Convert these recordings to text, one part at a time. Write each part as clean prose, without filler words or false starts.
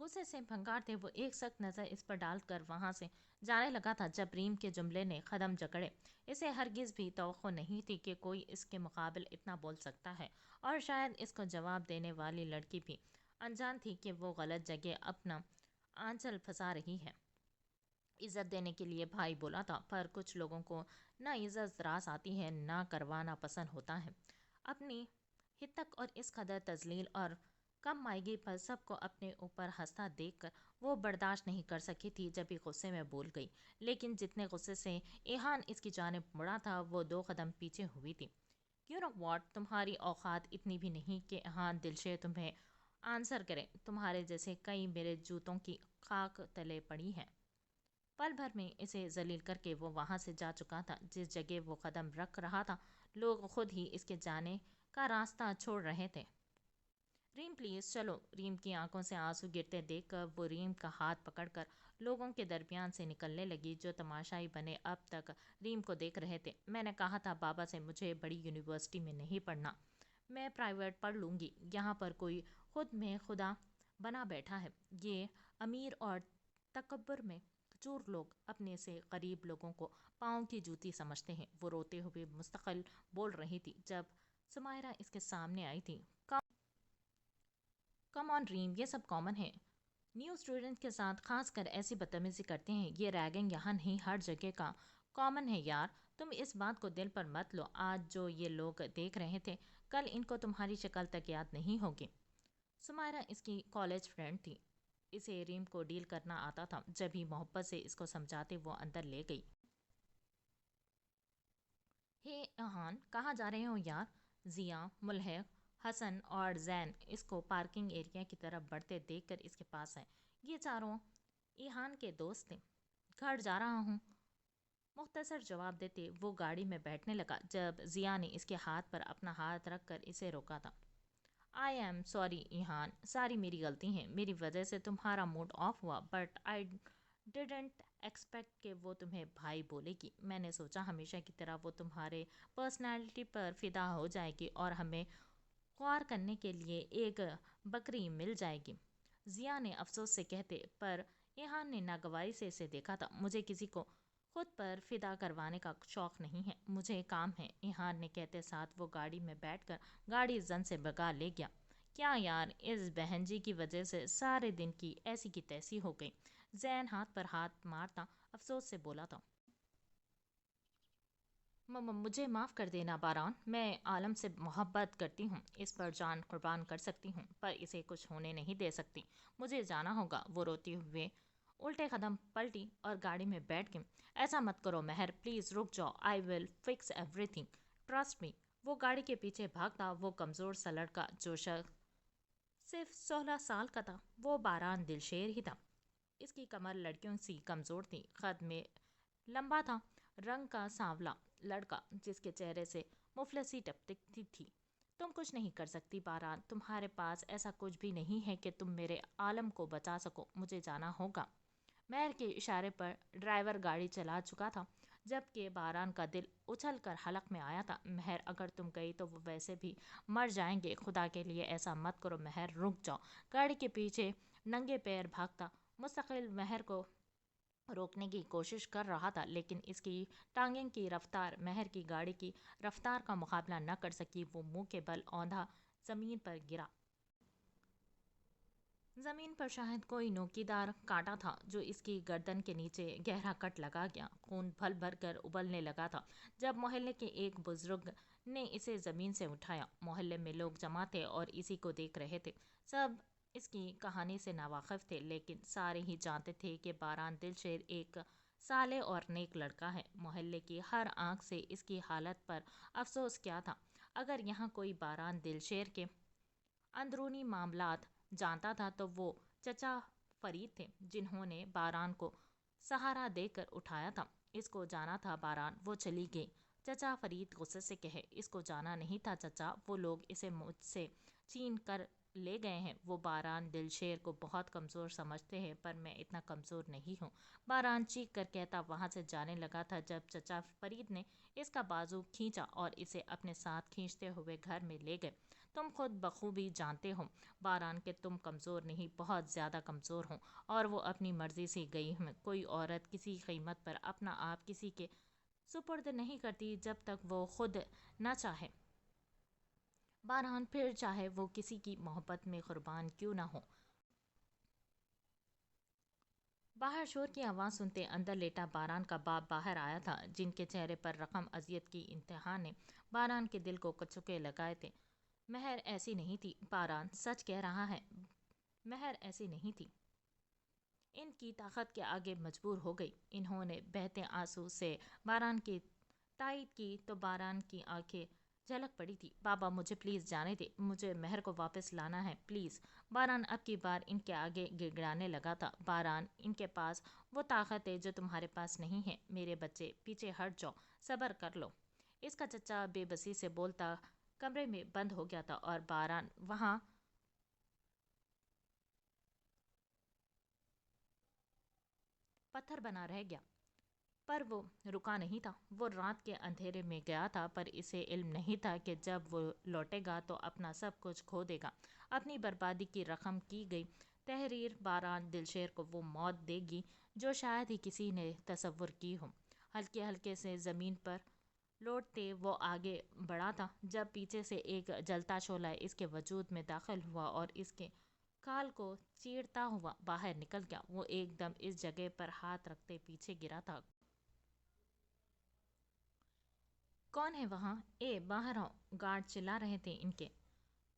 غصے سے بھنگارتے وہ ایک سخت نظر اس پر ڈال کر وہاں سے جانے لگا تھا جب ریم کے جملے نے قدم جکڑے۔ اسے ہرگز بھی توقع نہیں تھی کہ کوئی اس کے مقابل اتنا بول سکتا ہے، اور شاید اس کو جواب دینے والی لڑکی بھی انجان تھی کہ وہ غلط جگہ اپنا آنچل پھنسا رہی ہے۔ عزت دینے کے لیے بھائی بولا تھا، پر کچھ لوگوں کو نہ عزت راس آتی ہے نہ کروانا پسند ہوتا ہے۔ اپنی ہتک اور اس قدر تذلیل اور کم مائگی پر سب کو اپنے اوپر ہنستا دیکھ کر وہ برداشت نہیں کر سکی تھی، جب ہی غصے میں بول گئی۔ لیکن جتنے غصے سے ایہان اس کی جانب مڑا تھا وہ 2 قدم پیچھے ہوئی تھی۔ یو نو واٹ، تمہاری اوقات اتنی بھی نہیں کہ ایہان دلشے تمہیں آنسر کرے۔ تمہارے جیسے کئی میرے جوتوں کی خاک تلے پڑی ہیں۔ پل بھر میں اسے ذلیل کر کے وہ وہاں سے جا چکا تھا۔ جس جگہ وہ قدم رکھ رہا تھا لوگ خود ہی اس کے جانے کا راستہ چھوڑ رہے تھے۔ ریم پلیز چلو۔ ریم کی آنکھوں سے آنسو گرتے دیکھ کر وہ ریم کا ہاتھ پکڑ کر لوگوں کے درمیان سے نکلنے لگی جو تماشائی بنے اب تک ریم کو دیکھ رہے تھے۔ میں نے کہا تھا بابا سے مجھے بڑی یونیورسٹی میں نہیں پڑھنا، میں پرائیویٹ پڑھ لوں گی۔ یہاں پر کوئی خود میں خدا بنا بیٹھا ہے۔ یہ امیر اور تکبر میں چور لوگ اپنے سے قریب لوگوں کو پاؤں کی جوتی سمجھتے ہیں۔ وہ روتے ہوئے مستقل بول رہی تھی جب سمائرہ اس کے سامنے آئی تھی۔ کم آن ریم، یہ سب کامن ہے۔ نیو اسٹوڈنٹ کے ساتھ خاص کر ایسی بدتمیزی کرتے ہیں۔ یہ ریگنگ یہاں نہیں ہر جگہ کا کامن ہے یار۔ تم اس بات کو دل پر مت لو۔ آج جو یہ لوگ دیکھ رہے تھے کل ان کو تمہاری شکل تک یاد نہیں ہوگی۔ سمائرہ اس کی کالج فرینڈ تھی۔ اسے ریم کو ڈیل کرنا آتا تھا۔ جب ہی محبت سے اس کو سمجھاتے وہ اندر لے گئی۔ ہے ایہان، کہاں جا رہے ہو یار؟ ضیا، ملحق، حسن اور زین اس کو پارکنگ ایریا کی طرف بڑھتے دیکھ کر اس کے پاس آئے۔ یہ چاروں ایہان کے دوست تھے۔ گھر جا رہا ہوں، مختصر جواب دیتے وہ گاڑی میں بیٹھنے لگا جب ضیا نے اس کے ہاتھ پر اپنا ہاتھ رکھ کر اسے روکا تھا۔ آئی ایم سوری ایہان، ساری میری غلطی ہے۔ میری وجہ سے تمہارا موڈ آف ہوا، بٹ آئی ڈیڈنٹ ایکسپیکٹ کہ وہ تمہیں بھائی بولے گی۔ میں نے سوچا ہمیشہ کی طرح وہ تمہارے پرسنالٹی پر فدا ہو جائے گی اور ہمیں خوار کرنے کے لیے ایک بکری مل جائے گی۔ ضیا نے افسوس سے کہتے، پر ایہان نے ناگواری سے اسے دیکھا تھا۔ مجھے کسی کو خود پر فدا کروانے کا شوق نہیں ہے، مجھے کام ہے، ایہان نے کہتے ساتھ وہ گاڑی میں بیٹھ کر گاڑی زن سے بھگا لے گیا۔ کیا یار، اس بہن جی کی وجہ سے سارے دن کی ایسی کی تیسی ہو گئی۔ زین ہاتھ پر ہاتھ مارتا افسوس سے بولا تھا۔ مجھے معاف کر دینا باران، میں عالم سے محبت کرتی ہوں، اس پر جان قربان کر سکتی ہوں، پر اسے کچھ ہونے نہیں دے سکتی۔ مجھے جانا ہوگا۔ وہ روتے ہوئے الٹے قدم پلٹی اور گاڑی میں بیٹھ گئی۔ ایسا مت کرو مہر، پلیز رک جاؤ، I will fix everything, trust me. وہ گاڑی کے پیچھے بھاگتا وہ کمزور سا لڑکا جو شخص صرف 16 سال کا تھا، وہ باران دلشیر ہی تھا۔ اس کی کمر لڑکیوں سی کمزور تھی، قد میں لمبا تھا، رنگ کا سانولا لڑکا جس کے چہرے سے مفلسی ٹپکتی تھی۔ تم کچھ نہیں کر سکتی باران، تمہارے پاس ایسا کچھ بھی نہیں ہے کہ تم میرے عالم کو بچا سکو، مجھے جانا ہوگا۔ مہر کے اشارے پر ڈرائیور گاڑی چلا چکا تھا جبکہ باران کا دل اچھل کر حلق میں آیا تھا۔ مہر، اگر تم گئی تو وہ ویسے بھی مر جائیں گے، خدا کے لیے ایسا مت کرو مہر، رک جاؤ۔ گاڑی کے پیچھے ننگے پیر بھاگتا مستقل مہر کو روکنے کی کوشش کر رہا تھا، لیکن اس کی ٹانگیں کی رفتار مہر کی گاڑی کی رفتار کا مقابلہ نہ کر سکی۔ وہ منہ کے بل اوندھا زمین پر گرا۔ زمین پر شاید کوئی نوکیدار کانٹا تھا جو اس کی گردن کے نیچے گہرا کٹ لگا گیا۔ خون بھل بھر کر ابلنے لگا تھا جب محلے کے ایک بزرگ نے اسے زمین سے اٹھایا۔ محلے میں لوگ جمع تھے اور اسی کو دیکھ رہے تھے۔ سب اس کی کہانی سے ناواقف تھے، لیکن سارے ہی جانتے تھے کہ باران دلشیر ایک صالح اور نیک لڑکا ہے۔ محلے کی ہر آنکھ سے اس کی حالت پر افسوس کیا تھا۔ اگر یہاں کوئی باران دلشیر کے اندرونی معاملات جانتا تھا تو وہ چچا فرید تھے، جنہوں نے باران کو سہارا دے کر اٹھایا تھا۔ اس کو جانا تھا باران، وہ چلی گئی۔ چچا فرید غصے سے کہے، اس کو جانا نہیں تھا چچا، وہ لوگ اسے مجھ سے چھین کر لے گئے ہیں۔ وہ باران دل شیر کو بہت کمزور سمجھتے ہیں، پر میں اتنا کمزور نہیں ہوں۔ باران چیخ کر کہتا وہاں سے جانے لگا تھا جب چچا فرید نے اس کا بازو کھینچا اور اسے اپنے ساتھ کھینچتے ہوئے گھر میں لے گئے۔ تم خود بخوبی جانتے ہو باران کہ تم کمزور نہیں، بہت زیادہ کمزور ہوں، اور وہ اپنی مرضی سے گئی ہوں۔ کوئی عورت کسی قیمت پر اپنا آپ کسی کے سپرد نہیں کرتی جب تک وہ خود نہ چاہے، باران، پھر چاہے وہ کسی کی محبت میں قربان کیوں نہ ہو۔ باہر شور کی آواز سنتے اندر لیٹا باران کا باپ باہر آیا تھا، جن کے چہرے پر رقم اذیت کی انتہا نے باران کے دل کو کچوکے لگائے تھے۔ مہر ایسی نہیں تھی، باران سچ کہہ رہا ہے، مہر ایسی نہیں تھی۔ ان کی طاقت کے آگے مجبور ہو گئی۔ انہوں نے بہتے آنسو سے باران کی تائید کی تو باران کی آنکھیں جھلک پڑی تھی۔ بابا مجھے پلیز جانے دے، مجھے مہر کو واپس لانا ہے پلیز۔ باران اب کی بار ان کے آگے گڑگڑانے لگا تھا۔ باران، ان کے پاس وہ طاقت ہے جو تمہارے پاس نہیں ہے، میرے بچے پیچھے ہٹ جاؤ، صبر کر لو۔ اس کا چچا بے بسی سے بولتا کمرے میں بند ہو گیا تھا اور باران وہاں پتھر بنا رہ گیا۔ پر وہ رکا نہیں تھا۔ وہ رات کے اندھیرے میں گیا تھا، پر اسے علم نہیں تھا کہ جب وہ لوٹے گا تو اپنا سب کچھ کھو دے گا۔ اپنی بربادی کی رقم کی گئی تحریر باران دلشیر کو وہ موت دے گی جو شاید ہی کسی نے تصور کی ہو۔ ہلکے ہلکے سے زمین پر لوٹتے وہ آگے بڑھا تھا جب پیچھے سے ایک جلتا شعلہ اس کے وجود میں داخل ہوا اور اس کے کھال کو چیرتا ہوا باہر نکل گیا۔ وہ ایک دم اس جگہ پر ہاتھ رکھتے پیچھے گرا تھا۔ کون ہے وہاں؟ اے باہر آؤ، گارڈ چلا رہے تھے ان کے۔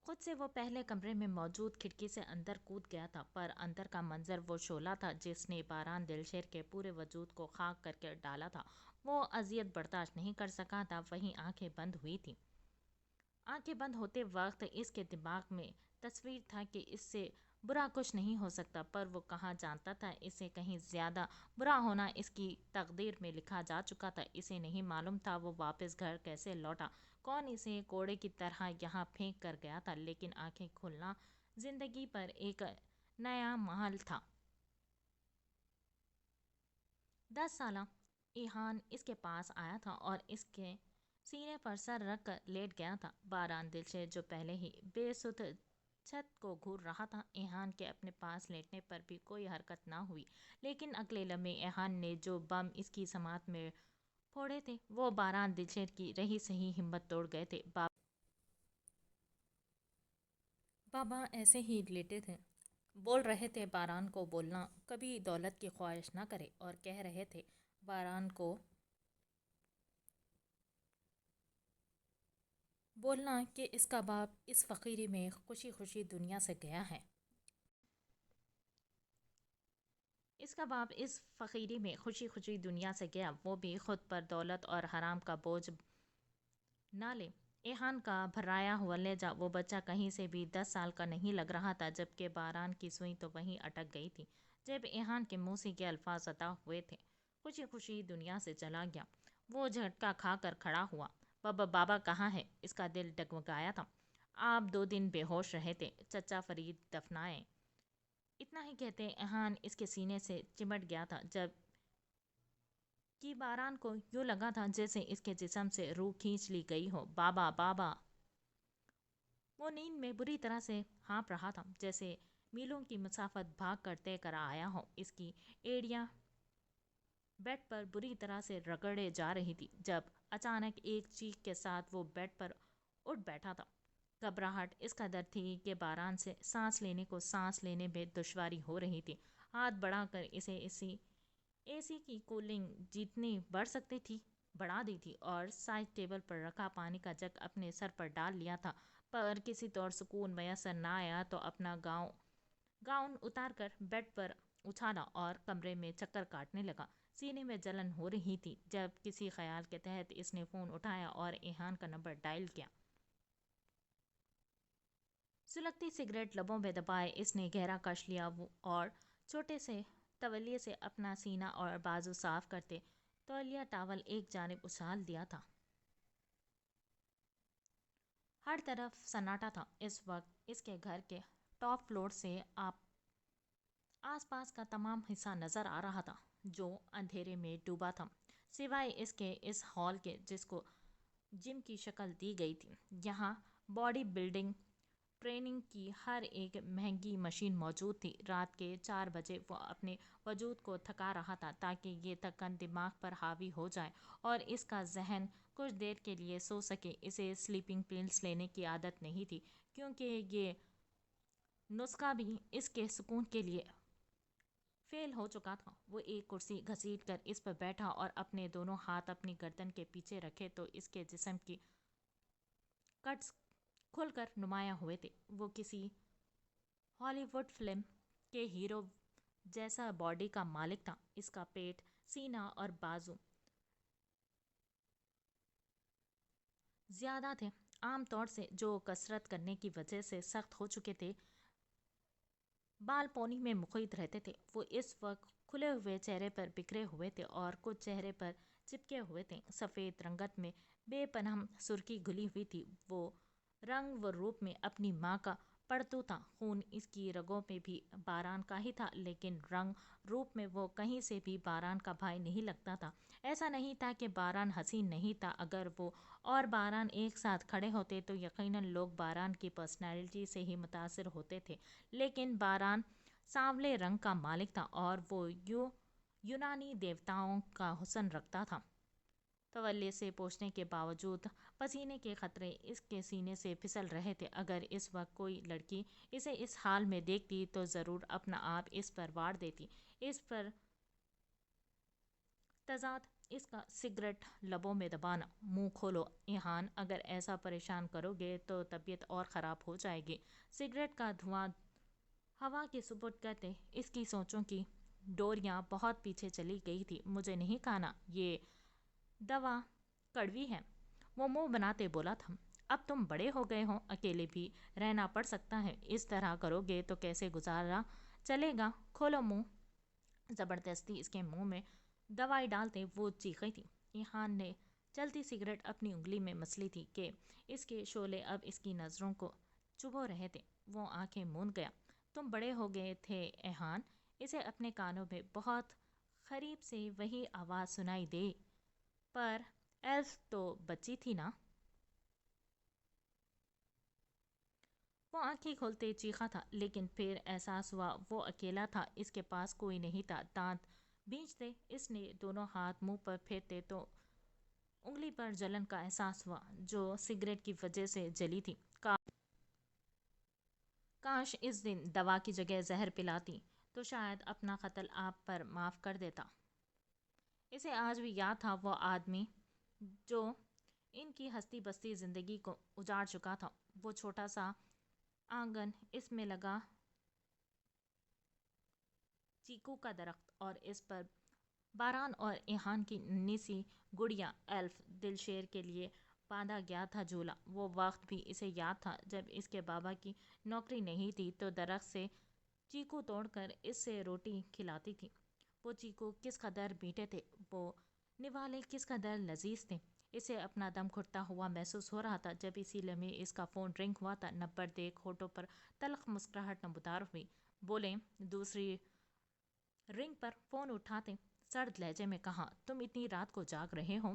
خود سے وہ پہلے کمرے میں موجود کھڑکی سے اندر کود گیا تھا، پر اندر کا منظر وہ شعلہ تھا جس نے باران دلشیر کے پورے وجود کو خاک کر کے ڈالا تھا۔ وہ اذیت برداشت نہیں کر سکا تھا، وہیں آنکھیں بند ہوئی تھیں۔ آنکھیں بند ہوتے وقت اس کے دماغ میں تصور تھا کہ اس سے برا کچھ نہیں ہو سکتا، پر وہ کہاں جانتا تھا اس سے کہیں زیادہ برا ہونا اس کی تقدیر میں لکھا جا چکا تھا۔ اسے نہیں معلوم تھا وہ واپس گھر کیسے لوٹا، کون اسے کوڑے کی طرح یہاں پھینک کر گیا تھا، لیکن آنکھیں کھلنا زندگی پر ایک نیا محل تھا۔ 10 سالہ ایہان اس کے پاس آیا تھا اور اس کے سینے پر سر رکھ کر لیٹ گیا تھا۔ باران دلشیر جو پہلے ہی بے سدھ چھت کو گھور رہا تھا، ایہان کے اپنے پاس لیٹنے پر بھی کوئی حرکت نہ ہوئی، لیکن اگلے لمحے ایہان نے جو بم اس کی سماعت میں پھوڑے تھے وہ باران دلشیر کی رہی سہی ہمت توڑ گئے تھے۔ بابا ایسے ہی لیٹے تھے، بول رہے تھے باران کو بولنا کبھی دولت کی خواہش نہ کرے، اور کہہ رہے تھے باران کو بولنا کہ اس کا باپ اس فقیری میں خوشی خوشی دنیا سے گیا ہے۔ اس کا باپ اس فقیری میں خوشی خوشی دنیا سے گیا، وہ بھی خود پر دولت اور حرام کا بوجھ نہ لے۔ ایہان کا بھرایا ہوا لہجہ وہ بچہ کہیں سے بھی 10 سال کا نہیں لگ رہا تھا، جبکہ باران کی سوئی تو وہیں اٹک گئی تھی جب ایہان کے منہ سے یہ الفاظ ادا ہوئے تھے، خوشی خوشی دنیا سے چلا گیا۔ وہ جھٹکا کھا کر کھڑا ہوا۔ بابا بابا کہاں ہے؟ اس کا دل ڈگمگایا تھا۔ آپ 2 دن بے ہوش رہے تھے، چچا فرید دفنائے۔ اتنا ہی کہتے ایہان اس کے سینے سے چمٹ گیا تھا جب کہ باران کو یوں لگا تھا جیسے اس کے جسم سے روح کھینچ لی گئی ہو۔ بابا بابا! وہ نیند میں بری طرح سے ہانپ رہا تھا، جیسے میلوں کی مسافت بھاگ کر طے کر آیا ہو۔ اس کی ایڑیاں بیڈ پر بری طرح سے رگڑے جا رہی تھی جب اچانک ایک چیخ کے ساتھ وہ بیڈ پر اٹھ بیٹھا تھا۔ گھبراہٹ اس قدر تھی کہ باران سے سانس لینے میں دشواری ہو رہی تھی۔ ہاتھ بڑھا کر اسے اے سی کی کولنگ جتنی بڑھ سکتی تھی بڑھا دی تھی اور سائڈ ٹیبل پر رکھا پانی کا جگ اپنے سر پر ڈال لیا تھا، پر کسی طور سکون میسر نہ آیا تو اپنا گاؤن اتار کر بیڈ پر اچھالا اور کمرے میں چکر کاٹنے لگا۔ سینے میں جلن ہو رہی تھی جب کسی خیال کے تحت اس نے فون اٹھایا اور ایہان کا نمبر ڈائل کیا۔ سلگتی سگریٹ لبوں میں دبائے اس نے گہرا کش لیا اور چھوٹے سے تولیے سے اپنا سینہ اور بازو صاف کرتے تولیہ ٹاول ایک جانب اچھال دیا تھا۔ ہر طرف سناٹا تھا۔ اس وقت اس کے گھر کے ٹاپ فلور سے آس پاس کا تمام حصہ نظر آ رہا تھا جو اندھیرے میں ڈوبا تھا، سوائے اس کے اس ہال کے جس کو جم کی شکل دی گئی تھی۔ یہاں باڈی بلڈنگ ٹریننگ کی ہر ایک مہنگی مشین موجود تھی۔ رات کے 4 بجے وہ اپنے وجود کو تھکا رہا تھا تاکہ یہ تھکن دماغ پر حاوی ہو جائے اور اس کا ذہن کچھ دیر کے لیے سو سکے۔ اسے سلیپنگ پلز لینے کی عادت نہیں تھی کیونکہ یہ نسخہ بھی اس کے سکون کے لیے فیل ہو چکا تھا۔ وہ ایک کرسی گھسیٹ کر اس پر بیٹھا اور اپنے دونوں ہاتھ اپنی گردن کے پیچھے رکھے تو اس کے جسم کی کٹس کھل کر نمایاں ہوئے تھے۔ وہ کسی ہالی ووڈ فلم کے ہیرو جیسا باڈی کا مالک تھا۔ اس کا پیٹ، سینہ اور بازو زیادہ تھے، عام طور سے جو کسرت کرنے کی وجہ سے سخت ہو چکے تھے۔ بال پونی میں مقید رہتے تھے۔ وہ اس وقت کھلے ہوئے چہرے پر بکھرے ہوئے تھے اور کچھ چہرے پر چپکے ہوئے تھے۔ سفید رنگت میں بے پناہ سرخی گھلی ہوئی تھی۔ وہ رنگ و روپ میں اپنی ماں کا پڑتو تھا۔ خون اس کی رگوں میں بھی باران کا ہی تھا، لیکن رنگ روپ میں وہ کہیں سے بھی باران کا بھائی نہیں لگتا تھا۔ ایسا نہیں تھا کہ باران حسین نہیں تھا۔ اگر وہ اور باران ایک ساتھ کھڑے ہوتے تو یقیناً لوگ باران کی پرسنالٹی سے ہی متاثر ہوتے تھے، لیکن باران سانولے رنگ کا مالک تھا اور وہ یونانی دیوتاؤں کا حسن رکھتا تھا۔ تولیے سے پوچھنے کے باوجود پسینے کے قطرے اس کے سینے سے پھسل رہے تھے۔ اگر اس وقت کوئی لڑکی اسے اس حال میں دیکھتی تو ضرور اپنا آپ اس پر وار دیتی۔ اس پر تضاد اس کا سگریٹ لبوں میں دبانا۔ منہ کھولو ایہان، اگر ایسا پریشان کرو گے تو طبیعت اور خراب ہو جائے گی۔ سگریٹ کا دھواں ہوا کے سپرد کرتے اس کی سوچوں کی ڈوریاں بہت پیچھے چلی گئی تھی۔ مجھے نہیں کھانا، یہ دوا کڑوی ہے، وہ منہ بناتے بولا تھا۔ اب تم بڑے ہو گئے ہو، اکیلے بھی رہنا پڑ سکتا ہے، اس طرح کرو گے تو کیسے گزارا چلے گا؟ کھولو منہ۔ زبردستی اس کے منہ میں دوائی ڈالتے وہ چیخی تھی۔ ایہان نے چلتی سگریٹ اپنی انگلی میں مسلی تھی کہ اس کے شعلے اب اس کی نظروں کو چبھو رہے تھے۔ وہ آنکھیں موند گیا۔ تم بڑے ہو گئے تھے ایہان؟ اسے اپنے کانوں میں بہت قریب سے وہی آواز سنائی دے، پر ایلف تو بچی تھی نا؟ وہ آنکھیں کھولتے چیخا تھا، لیکن پھر احساس ہوا وہ اکیلا تھا، اس کے پاس کوئی نہیں تھا۔ دانت بھینچتے اس نے دونوں ہاتھ منہ پر پھیرتے تو انگلی پر جلن کا احساس ہوا جو سگریٹ کی وجہ سے جلی تھی۔ کاش اس دن دوا کی جگہ زہر پلاتی تو شاید اپنا قتل آپ پر معاف کر دیتا۔ اسے آج بھی یاد تھا وہ آدمی جو ان کی ہستی بستی زندگی کو اجاڑ چکا تھا۔ وہ چھوٹا سا آنگن، اس میں لگا چیکو کا درخت اور اس پر باران اور ایہان کی ننھی سی گڑیا ایلف دل شیر کے لیے باندھا گیا تھا جھولا۔ وہ وقت بھی اسے یاد تھا جب اس کے بابا کی نوکری نہیں تھی تو درخت سے چیکو توڑ کر اس سے روٹی کھلاتی تھی۔ وہ چیکو کس قدر میٹھے تھے، وہ نوالے کس قدر لذیذ تھے۔ اسے اپنا دم گھٹتا ہوا محسوس ہو رہا تھا جب اسی لمحے اس کا فون رنگ ہوا تھا۔ نمبر دیکھ ہونٹوں پر تلخ مسکراہٹ نمودار ہوئی۔ بولیں۔ دوسری رنگ پر فون اٹھاتے سرد لہجے میں کہا، تم اتنی رات کو جاگ رہے ہو؟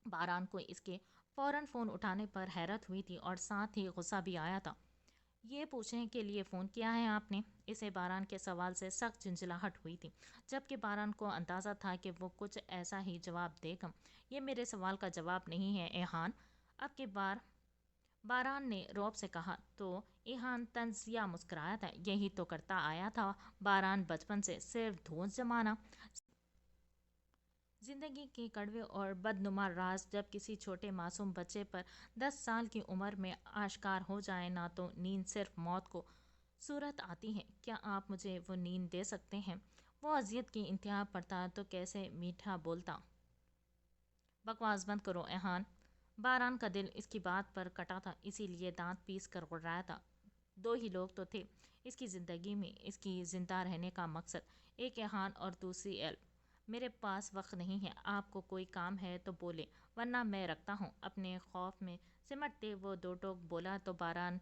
باران کو اس کے فوراً فون اٹھانے پر حیرت ہوئی تھی اور ساتھ ہی غصہ بھی آیا تھا۔ یہ پوچھنے کے لیے فون کیا ہے آپ نے؟ اسے باران کے سوال سے سخت جھنجھلاہٹ ہوئی تھی، جبکہ باران کو اندازہ تھا کہ وہ کچھ ایسا ہی جواب دے گا۔ یہ میرے سوال کا جواب نہیں ہے ایہان، اب کی بار باران نے رعب سے کہا تو ایہان طنزیہ مسکرایا تھا۔ یہی تو کرتا آیا تھا باران بچپن سے، صرف دھونس جمانا۔ زندگی کے کڑوے اور بدنما راز جب کسی چھوٹے معصوم بچے پر 10 سال کی عمر میں آشکار ہو جائیں نہ تو نیند صرف موت کو صورت آتی ہے۔ کیا آپ مجھے وہ نیند دے سکتے ہیں؟ وہ اذیت کی انتہا پر تھا تو کیسے میٹھا بولتا۔ بکواس بند کرو ایہان۔ باران کا دل اس کی بات پر کٹا تھا، اسی لیے دانت پیس کر گڑگڑایا تھا۔ دو ہی لوگ تو تھے اس کی زندگی میں، اس کی زندہ رہنے کا مقصد، ایک ایہان اور دوسری ایلف۔ میرے پاس وقت نہیں ہے، آپ کو کوئی کام ہے تو بولے ورنہ میں رکھتا ہوں۔ اپنے خوف میں سمٹتے وہ دو ٹوک بولا تو باران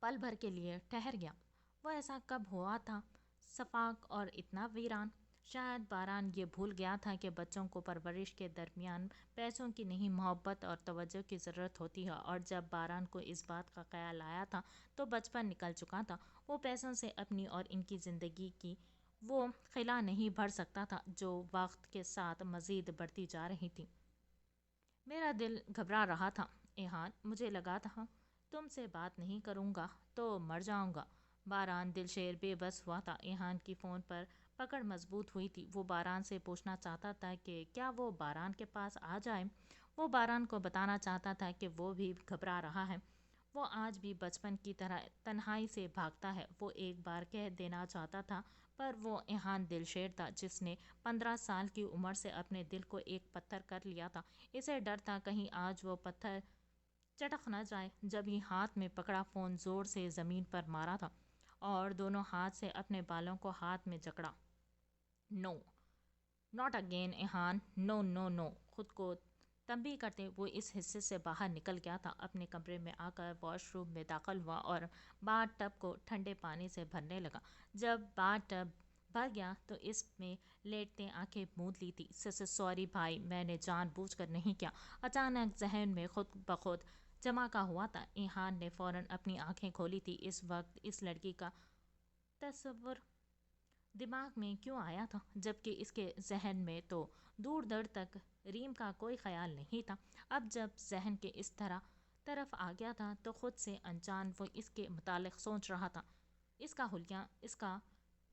پل بھر کے لیے ٹھہر گیا۔ وہ ایسا کب ہوا تھا، شفاق اور اتنا ویران؟ شاید باران یہ بھول گیا تھا کہ بچوں کو پرورش کے درمیان پیسوں کی نہیں محبت اور توجہ کی ضرورت ہوتی ہے، اور جب باران کو اس بات کا خیال آیا تھا تو بچپن نکل چکا تھا۔ وہ پیسوں سے اپنی اور ان کی زندگی کی وہ خلا نہیں بھر سکتا تھا جو وقت کے ساتھ مزید بڑھتی جا رہی تھی۔ میرا دل گھبرا رہا تھا ایہان، مجھے لگا تھا تم سے بات نہیں کروں گا تو مر جاؤں گا۔ باران دل شیر بے بس ہوا تھا۔ ایہان کی فون پر پکڑ مضبوط ہوئی تھی۔ وہ باران سے پوچھنا چاہتا تھا کہ کیا وہ باران کے پاس آ جائے۔ وہ باران کو بتانا چاہتا تھا کہ وہ بھی گھبرا رہا ہے، وہ آج بھی بچپن کی طرح تنہائی سے بھاگتا ہے۔ وہ ایک بار کہہ دینا چاہتا تھا، پر وہ ایہان دل شیر تھا جس نے 15 سال کی عمر سے اپنے دل کو ایک پتھر کر لیا تھا۔ اسے ڈر تھا کہیں آج وہ پتھر چٹک نہ جائے۔ جب ہی ہاتھ میں پکڑا فون زور سے زمین پر مارا تھا اور دونوں ہاتھ سے اپنے بالوں کو ہاتھ میں جکڑا۔ نو ناٹ اگین ایہان، نو نو نو۔ خود کو تنبیہ کرتے وہ اس حصے سے باہر نکل گیا تھا۔ اپنے کمرے میں آ کر واش روم میں داخل ہوا اور باتھ ٹب کو ٹھنڈے پانی سے بھرنے لگا۔ جب باتھ ٹب بھر گیا تو اس میں لیٹتے آنکھیں موند لی تھی۔ سوری بھائی، میں نے جان بوجھ کر نہیں کیا۔ اچانک ذہن میں خود بخود جمع کا ہوا تھا۔ ایہان نے فوراً اپنی آنکھیں کھولی تھی۔ اس وقت اس لڑکی کا تصور دماغ میں کیوں آیا تھا، جبکہ اس کے ذہن میں تو دور دور تک ریم کا کوئی خیال نہیں تھا۔ اب جب ذہن کے اس طرف آ گیا تھا تو خود سے انجان وہ اس کے متعلق سوچ رہا تھا، اس کا حلیہ، اس کا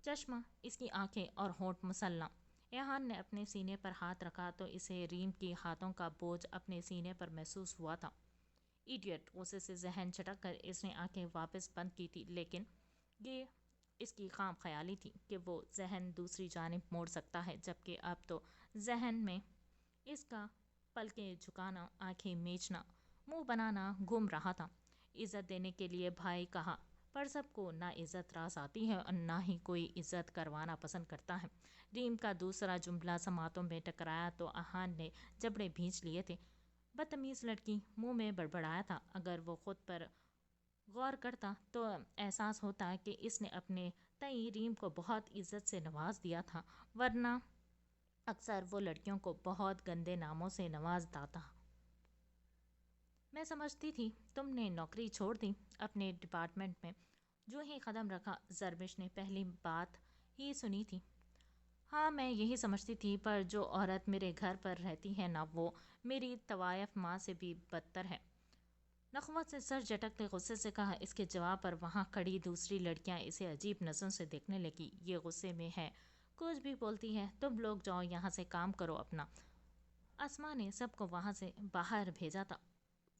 چشمہ، اس کی آنکھیں اور ہونٹ مسلح۔ ایہان نے اپنے سینے پر ہاتھ رکھا تو اسے ریم کی ہاتھوں کا بوجھ اپنے سینے پر محسوس ہوا تھا۔ ایڈیٹ! غصے سے ذہن جھٹک کر اس نے آنکھیں واپس بند کی تھی، لیکن یہ اس کی خام خیالی تھی کہ وہ ذہن دوسری جانب موڑ سکتا ہے، جبکہ اب تو ذہن میں اس کا پلکیں جھکانا، آنکھیں میچنا، منہ بنانا گھوم رہا تھا۔ عزت دینے کے لیے بھائی کہا، پر سب کو نہ عزت راس آتی ہے اور نہ ہی کوئی عزت کروانا پسند کرتا ہے۔ ریم کا دوسرا جملہ سماعتوں میں ٹکرایا تو ایہان نے جبڑے بھینچ لیے تھے۔ بدتمیز لڑکی، منہ میں بڑبڑایا تھا۔ اگر وہ خود پر غور کرتا تو احساس ہوتا کہ اس نے اپنے تئیں ریم کو بہت عزت سے نواز دیا تھا، ورنہ اکثر وہ لڑکیوں کو بہت گندے ناموں سے نوازتا تھا۔ میں سمجھتی تھی تم نے نوکری چھوڑ دی اپنے ڈپارٹمنٹ میں۔ جو ہی قدم رکھا زرمش نے پہلی بات ہی سنی تھی۔ ہاں میں یہی سمجھتی تھی، پر جو عورت میرے گھر پر رہتی ہے نا، وہ میری طوائف ماں سے بھی بدتر ہے۔ نخوت سے سر جھٹکتے غصے سے کہا۔ اس کے جواب پر وہاں کھڑی دوسری لڑکیاں اسے عجیب نظروں سے دیکھنے لگی۔ یہ غصے میں ہے، کچھ بھی بولتی ہے، تم لوگ جاؤ یہاں سے، کام کرو اپنا۔ اسما نے سب کو وہاں سے باہر بھیجا تھا۔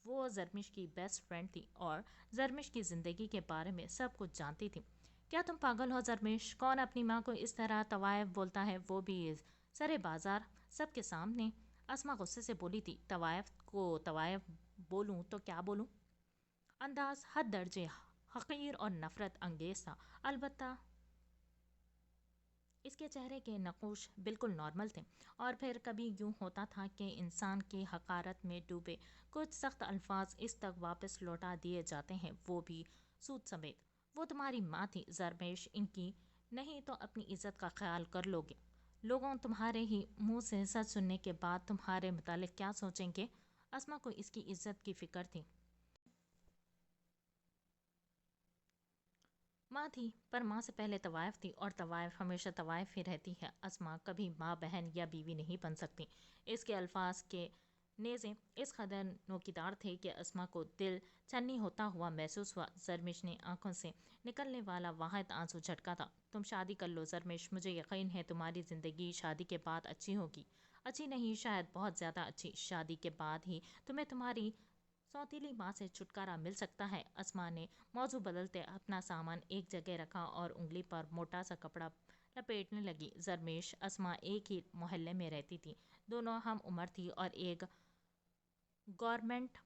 وہ زرمش کی بیسٹ فرینڈ تھی اور زرمش کی زندگی کے بارے میں سب کچھ جانتی تھی۔ کیا تم پاگل ہو زرمش؟ کون اپنی ماں کو اس طرح طوائف بولتا ہے، وہ بھی سرے بازار، سب کے سامنے؟ اسما غصے سے بولی تھی۔ طوائف کو طوائف بولوں تو کیا بولوں؟ انداز حد درجے حقیر اور نفرت انگیز تھا، البتہ اس کے چہرے کے نقوش بالکل نارمل تھے۔ اور پھر کبھی یوں ہوتا تھا کہ انسان کی حقارت میں ڈوبے کچھ سخت الفاظ اس تک واپس لوٹا دیے جاتے ہیں، وہ بھی سود سمیت۔ وہ تمہاری ماں تھی زرمش، ان کی نہیں تو اپنی عزت کا خیال کر لو گے؟ لوگوں تمہارے ہی منہ سے سچ سننے کے بعد تمہارے متعلق کیا سوچیں گے؟ اسما کو اس کی عزت کی فکر تھی۔ ماں تھی، پر ماں سے پہلے طوائف تھی، اور طوائف ہمیشہ طوائف ہی رہتی ہے۔ اسما کبھی ماں، بہن یا بیوی نہیں بن سکتی۔ اس کے الفاظ کے نیزے اس قدر نوکیدار تھے کہ اسما کو دل چھنی ہوتا ہوا محسوس ہوا۔ زرمش نے آنکھوں سے نکلنے والا واحد آنسو جھٹکا تھا۔ تم شادی کر لو زرمش، مجھے یقین ہے تمہاری زندگی شادی کے بعد اچھی ہوگی۔ اچھی نہیں، شاید بہت زیادہ اچھی۔ شادی کے بعد ہی تمہیں تمہاری سوتیلی ماں سے چھٹکارا مل سکتا ہے۔ اسما نے موضوع بدلتے اپنا سامان ایک جگہ رکھا اور انگلی پر موٹا سا کپڑا لپیٹنے لگی۔ زرمش اسما ایک ہی محلے میں رہتی تھی، دونوں ہم عمر تھی اور ایک گارمنٹ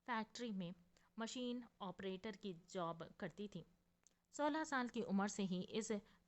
فیکٹری میں مشین آپریٹر کی جاب کرتی تھی۔ 16 سال کی عمر سے ہی اس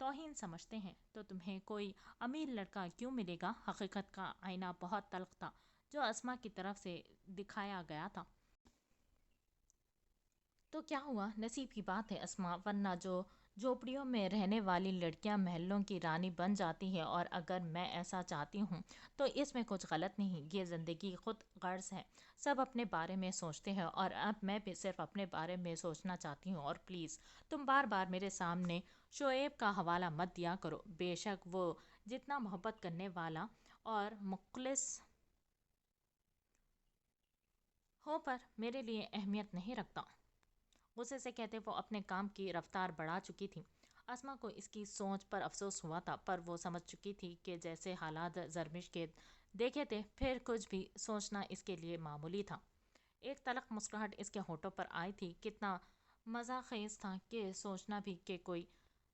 توہین سمجھتے ہیں تو تمہیں کوئی امیر لڑکا کیوں ملے گا؟ حقیقت کا آئینہ بہت تلخ تھا جو اسما کی طرف سے دکھایا گیا تھا۔ تو کیا ہوا؟ نصیب کی بات ہے اسما، ورنہ جو جھوپڑیوں میں رہنے والی لڑکیاں محلوں کی رانی بن جاتی ہیں، اور اگر میں ایسا چاہتی ہوں تو اس میں کچھ غلط نہیں۔ یہ زندگی خود غرض ہے، سب اپنے بارے میں سوچتے ہیں، اور اب میں بھی صرف اپنے بارے میں سوچنا چاہتی ہوں۔ اور پلیز تم بار بار میرے سامنے شعیب کا حوالہ مت دیا کرو، بے شک وہ جتنا محبت کرنے والا اور مخلص ہو پر میرے لیے اہمیت نہیں رکھتا۔ غصے سے کہتے وہ اپنے کام کی رفتار بڑھا چکی تھی۔ اسما کو اس کی سوچ پر افسوس ہوا تھا، پر وہ سمجھ چکی تھی کہ جیسے حالات زرمش کے دیکھے تھے، پھر کچھ بھی سوچنا اس کے لیے معمولی تھا۔ ایک تلخ مسکراہٹ اس کے ہونٹوں پر آئی تھی۔ کتنا مزاح خیز تھا کہ سوچنا بھی کہ کوئی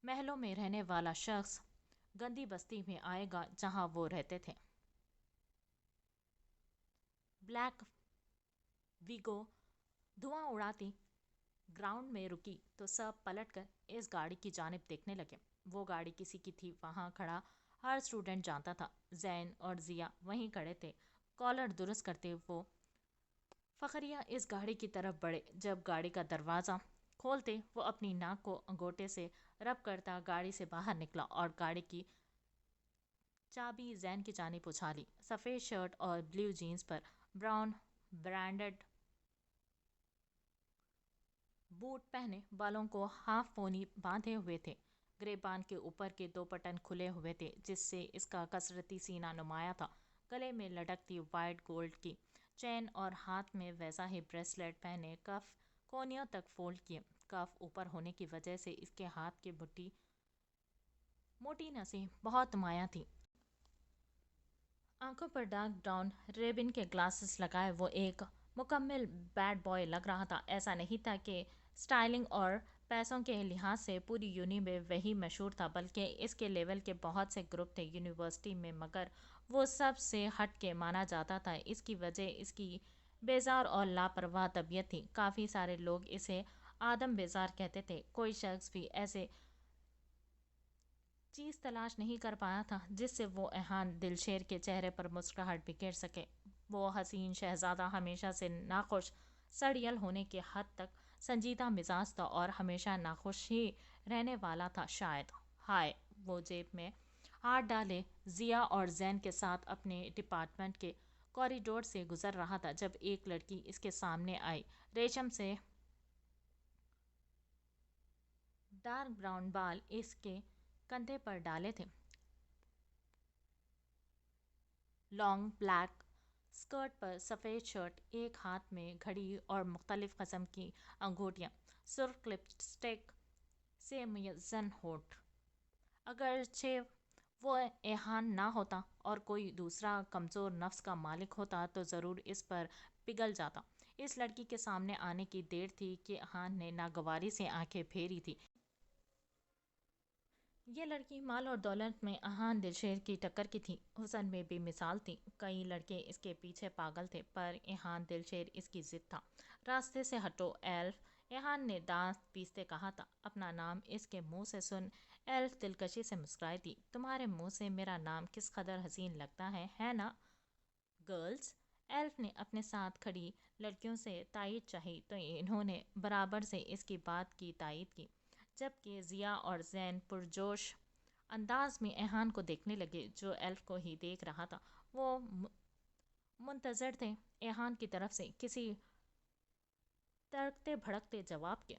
محلوں میں رہنے والا شخص گندی بستی میں آئے گا جہاں وہ رہتے تھے۔ بلیک ویگو دھواں اڑاتی گراؤنڈ میں رکی تو سب پلٹ کر اس گاڑی کی جانب دیکھنے لگے۔ وہ گاڑی کسی کی تھی، وہاں کھڑا ہر اسٹوڈنٹ جانتا تھا۔ زین اور ضیا وہیں کھڑے تھے، کالر درست کرتے۔ وہ فخریہ اس گاڑی کی طرف بڑھے۔ جب گاڑی کا دروازہ کھولتے وہ اپنی ناک کو انگوٹے سے رب کرتا گاڑی سے باہر نکلا اور گاڑی کی چابی زین کی جانب اچھالی۔ سفید شرٹ اور بلیو جینز پر براؤن برانڈڈ بوٹ پہنے، بالوں کو ہاف پونی باندھے ہوئے تھے۔ گریبان کے اوپر کے دو بٹن کھلے ہوئے تھے جس سے اس کا کثرتی سینہ نمایاں تھا۔ گلے میں لٹکتی وائٹ گولڈ کی چین اور ہاتھ میں ویسا ہی بریسلیٹ پہنے، کف کونیوں تک فولڈ کیے۔ کف اوپر ہونے کی وجہ سے اس کے ہاتھ کی موٹی نسیں بہت نمایاں تھیں۔ آنکھوں پر ڈارک براؤن ریبن کے گلاسز لگائے وہ ایک مکمل بیڈ بوائے لگ رہا تھا۔ ایسا نہیں تھا کہ سٹائلنگ اور پیسوں کے لحاظ سے پوری یونی میں وہی مشہور تھا، بلکہ اس کے لیول کے بہت سے گروپ تھے یونیورسٹی میں، مگر وہ سب سے ہٹ کے مانا جاتا تھا۔ اس کی وجہ اس کی بیزار اور لاپرواہ طبیعت تھی۔ کافی سارے لوگ اسے آدم بیزار کہتے تھے۔ کوئی شخص بھی ایسے چیز تلاش نہیں کر پایا تھا جس سے وہ ایہان دلشیر کے چہرے پر مسکراہٹ بکھیر سکے۔ وہ حسین شہزادہ ہمیشہ سے ناخوش سڑیل ہونے کے حد تک سنجیدہ مزاج تھا اور ہمیشہ ناخوش ہی رہنے والا تھا شاید۔ ہائے! وہ جیب میں ہاتھ ڈالے ضیا اور زین کے ساتھ اپنے ڈپارٹمنٹ کے کوریڈور سے گزر رہا تھا جب ایک لڑکی اس کے سامنے آئی۔ ریشم سے ڈارک براؤن بال اس کے کندھے پر ڈالے تھے، لانگ بلیک اسکرٹ پر سفید شرٹ، ایک ہاتھ میں گھڑی اور مختلف قسم کی انگوٹیاں، سرخ لپسٹک سے مزین ہونٹ۔ اگرچہ وہ ایہان نہ ہوتا اور کوئی دوسرا کمزور نفس کا مالک ہوتا تو ضرور اس پر پگھل جاتا۔ اس لڑکی کے سامنے آنے کی دیر تھی کہ ایہان نے ناگواری سے آنکھیں پھیری تھیں۔ یہ لڑکی مال اور دولت میں ایہان دلشیر کی ٹکر کی تھی، حسن میں بے مثال تھی۔ کئی لڑکے اس کے پیچھے پاگل تھے، پر ایہان دلشیر اس کی ضد تھا۔ راستے سے ہٹو ایلف، ایہان نے دانت پیستے کہا تھا۔ اپنا نام اس کے منہ سے سن ایلف دلکشی سے مسکرائی تھی۔ تمہارے منہ سے میرا نام کس قدر حسین لگتا ہے نا گرلز؟ ایلف نے اپنے ساتھ کھڑی لڑکیوں سے تائید چاہی تو انہوں نے برابر سے اس کی بات کی تائید کی، جبکہ ضیا اور زین پرجوش انداز میں ایہان کو دیکھنے لگے جو ایلف کو ہی دیکھ رہا تھا۔ وہ منتظر تھے ایہان کی طرف سے کسی تڑکتے بھڑکتے جواب کے۔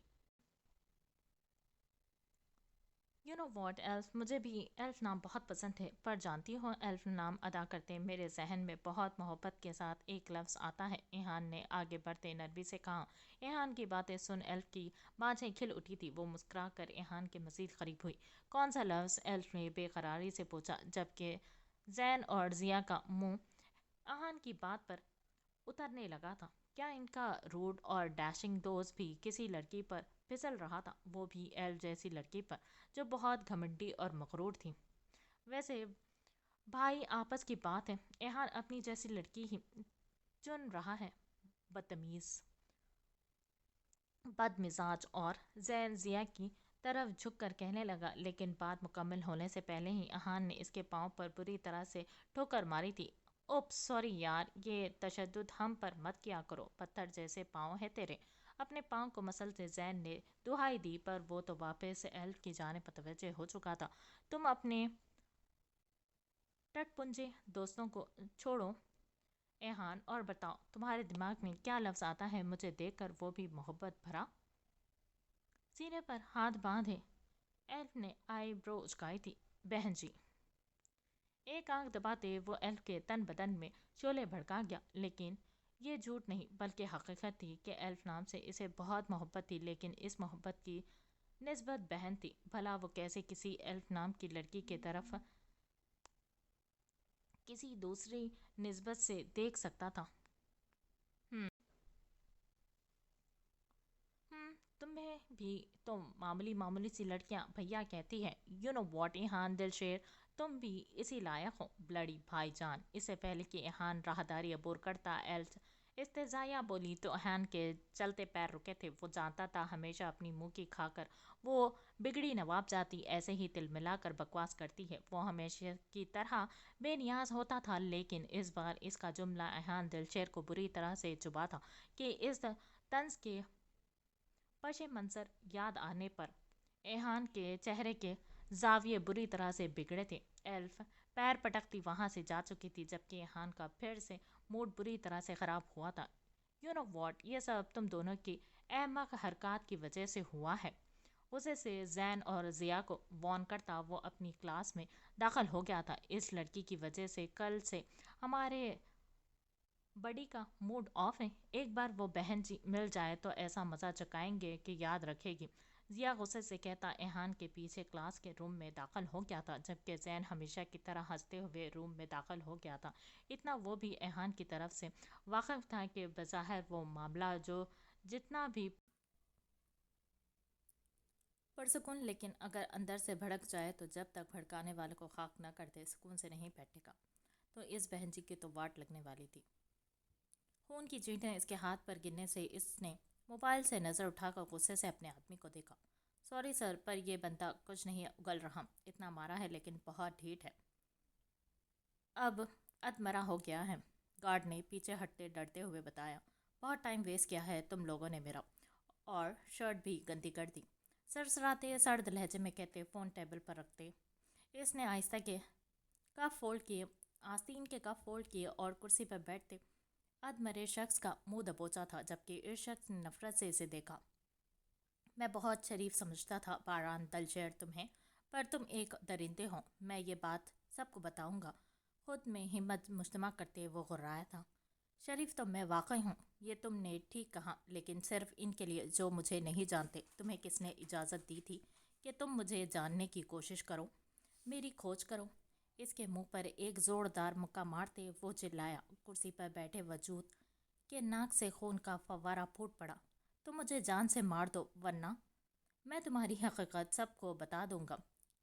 یو نو واٹ ایلف، مجھے بھی ایلف نام بہت پسند ہے، پر جانتی ہو ایلف نام ادا کرتے میرے ذہن میں بہت محبت کے ساتھ ایک لفظ آتا ہے، ایہان نے آگے بڑھتے نرمی سے کہا۔ ایہان کی باتیں سن ایلف کی بانجھیں کھل اٹھی تھی۔ وہ مسکرا کر ایہان کے مزید قریب ہوئی۔ کون سا لفظ؟ ایلف نے بے قراری سے پوچھا، جبکہ زین اور ضیا کا منہ ایہان کی بات پر اترنے لگا تھا۔ کیا ان کا روڈ اور ڈیشنگ دوست بھی کسی لڑکی پر پھسل رہا تھا، وہ بھی ایلف جیسی لڑکی پر جو بہت گھمنڈی اور مغرور تھی؟ ویسے بھائی آپس کی بات ہے، ایہان اپنی جیسی لڑکی ہی چن رہا ہے۔ بدتمیز، بد مزاج اور زین ضیا کی طرف جھک کر کہنے لگا، لیکن بات مکمل ہونے سے پہلے ہی احان نے اس کے پاؤں پر بری طرح سے ٹھوکر ماری تھی۔ اوپ سوری یار، یہ تشدد ہم پر مت کیا کرو، پتھر جیسے پاؤں ہے تیرے۔ اپنے پاؤں کو مسلتے زین نے دہائی دی، پر وہ تو واپس ایلف کی جانب متوجہ ہو چکا تھا۔ تم اپنے ٹٹ پنجے دوستوں کو چھوڑو ایہان، اور بتاؤ تمہارے دماغ میں کیا لفظ آتا ہے مجھے دیکھ کر، وہ بھی محبت بھرا؟ سینے پر ہاتھ باندھے ایلف نے آئی برو اچکائی تھی۔ بہن جی۔ ایک آنکھ دباتے وہ ایلف کے تن بدن میں شعلے بھڑکا گیا، لیکن یہ جھوٹ نہیں بلکہ حقیقت تھی کہ ایلف نام سے اسے بہت محبت تھی، لیکن اس محبت کی نسبت بہن تھی۔ بھلا وہ کیسے کسی ایلف نام کی لڑکی کی طرف کسی دوسری نسبت سے دیکھ سکتا تھا؟ تمہیں بھی تو معمولی سی لڑکیاں بھیا کہتی ہے۔ یو نو واٹ ایہان دل شیر، تم بھی اسی لائق ہو بلڈی بھائی جان۔ اس سے پہلے کہ ایہان راہداری عبور کرتا، ایلف استہزائیہ بولی تو ایہان کے چلتے پیر رکے تھے۔ وہ جانتا تھا ہمیشہ اپنی منہ کی کھا کر وہ بگڑی نواب جاتی ایسے ہی تل ملا کر بکواس کرتی ہے، وہ ہمیشہ کی طرح بے نیاز ہوتا تھا، لیکن اس بار اس کا جملہ ایہان دل شیر کو بری طرح سے چبھا تھا کہ اس طنز کے پش منظر یاد آنے پر ایہان کے چہرے کے زاویے بری طرح سے بگڑے تھے۔ ایلف پیر پٹکتی وہاں سے جا چکی تھی، جبکہ ایہان کا پھر سے موڈ بری طرح سے خراب ہوا تھا۔ یو نو واٹ، یہ سب تم دونوں کی احمق حرکات کی وجہ سے ہوا ہے۔ غصے سے زین اور ضیا کو وارن کرتا وہ اپنی کلاس میں داخل ہو گیا تھا۔ اس لڑکی کی وجہ سے کل سے ہمارے بڈی کا موڈ آف ہے۔ ایک بار وہ بہن جی مل جائے تو ایسا مزہ چکائیں گے کہ یاد رکھے گی، ضیا غصے سے کہتا ایہان کے پیچھے کلاس کے روم میں داخل ہو گیا تھا، جبکہ زین ہمیشہ کی طرح ہنستے ہوئے روم میں داخل ہو گیا تھا۔ اتنا وہ بھی ایہان کی طرف سے واقف تھا کہ بظاہر وہ معاملہ جو جتنا بھی پرسکون، لیکن اگر اندر سے بھڑک جائے تو جب تک بھڑکانے والے کو خاک نہ کر دے سکون سے نہیں بیٹھے گا۔ تو اس بہن جی کی تو واٹ لگنے والی تھی۔ خون کی چینٹیں اس کے ہاتھ پر گرنے سے اس نے موبائل سے نظر اٹھا کر غصے سے اپنے آدمی کو دیکھا۔ سوری سر، پر یہ بندہ کچھ نہیں اگل رہا، اتنا مارا ہے لیکن بہت ڈھیٹ ہے، اب ادمرا ہو گیا ہے، گارڈ نے پیچھے ہٹتے ڈرتے ہوئے بتایا۔ بہت ٹائم ویسٹ کیا ہے تم لوگوں نے میرا، اور شرٹ بھی گندی کر دی، سرسراتے سرد لہجے میں کہتے فون ٹیبل پر رکھتے اس نے آہستہ کے کف فولڈ کیے، آستین کے کف فولڈ کیے اور کرسی پر بیٹھتے ادمرے شخص کا منہ دبوچا تھا، جبکہ اس شخص نے نفرت سے اسے دیکھا۔ میں بہت شریف سمجھتا تھا باران دلشیر تمہیں، پر تم ایک درندے ہو، میں یہ بات سب کو بتاؤں گا۔ خود میں ہمت مجتمع کرتے وہ غرایا تھا۔ شریف تو میں واقعی ہوں، یہ تم نے ٹھیک کہا، لیکن صرف ان کے لیے جو مجھے نہیں جانتے۔ تمہیں کس نے اجازت دی تھی کہ تم مجھے جاننے کی کوشش کرو، میری کھوج کرو؟ اس کے منہ پر ایک زوردار مکہ مارتے وہ چلایا، کرسی پر بیٹھے وجود کے ناک سے خون کا فوارہ پھوٹ پڑا۔ تم مجھے جان سے مار دو، ورنہ میں تمہاری حقیقت سب کو بتا دوں گا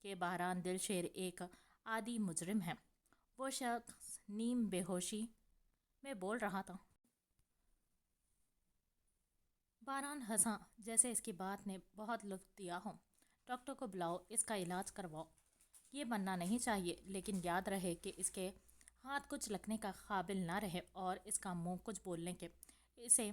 کہ بہران دل شیر ایک عادی مجرم ہے، وہ شخص نیم بے ہوشی میں بول رہا تھا۔ باران ہنسا جیسے اس کی بات نے بہت لطف دیا ہو۔ ڈاکٹر کو بلاؤ، اس کا علاج کرواؤ، یہ بننا نہیں چاہیے، لیکن یاد رہے کہ اس کے ہاتھ کچھ لکھنے کا قابل نہ رہے اور اس کا منہ کچھ بولنے کے، اسے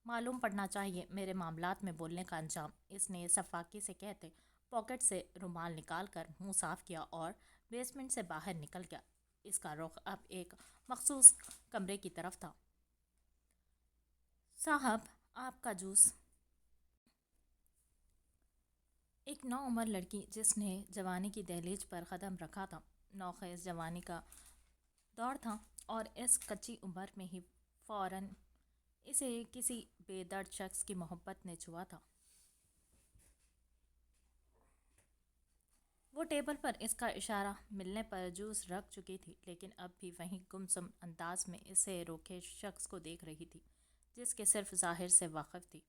معلوم پڑنا چاہیے میرے معاملات میں بولنے کا انجام۔ اس نے صفاقی سے کہتے پاکٹ سے رومال نکال کر منہ صاف کیا اور بیسمنٹ سے باہر نکل گیا۔ اس کا رخ اب ایک مخصوص کمرے کی طرف تھا۔ صاحب آپ کا جوس۔ ایک نوعمر لڑکی جس نے جوانی کی دہلیز پر قدم رکھا تھا، نوخیز جوانی کا دور تھا، اور اس کچی عمر میں ہی فوراً اسے کسی بے درد شخص کی محبت نے چھوا تھا۔ وہ ٹیبل پر اس کا اشارہ ملنے پر جوس رکھ چکی تھی، لیکن اب بھی وہیں گمسم انداز میں اسے روکے شخص کو دیکھ رہی تھی جس کے صرف ظاہر سے واقف تھی۔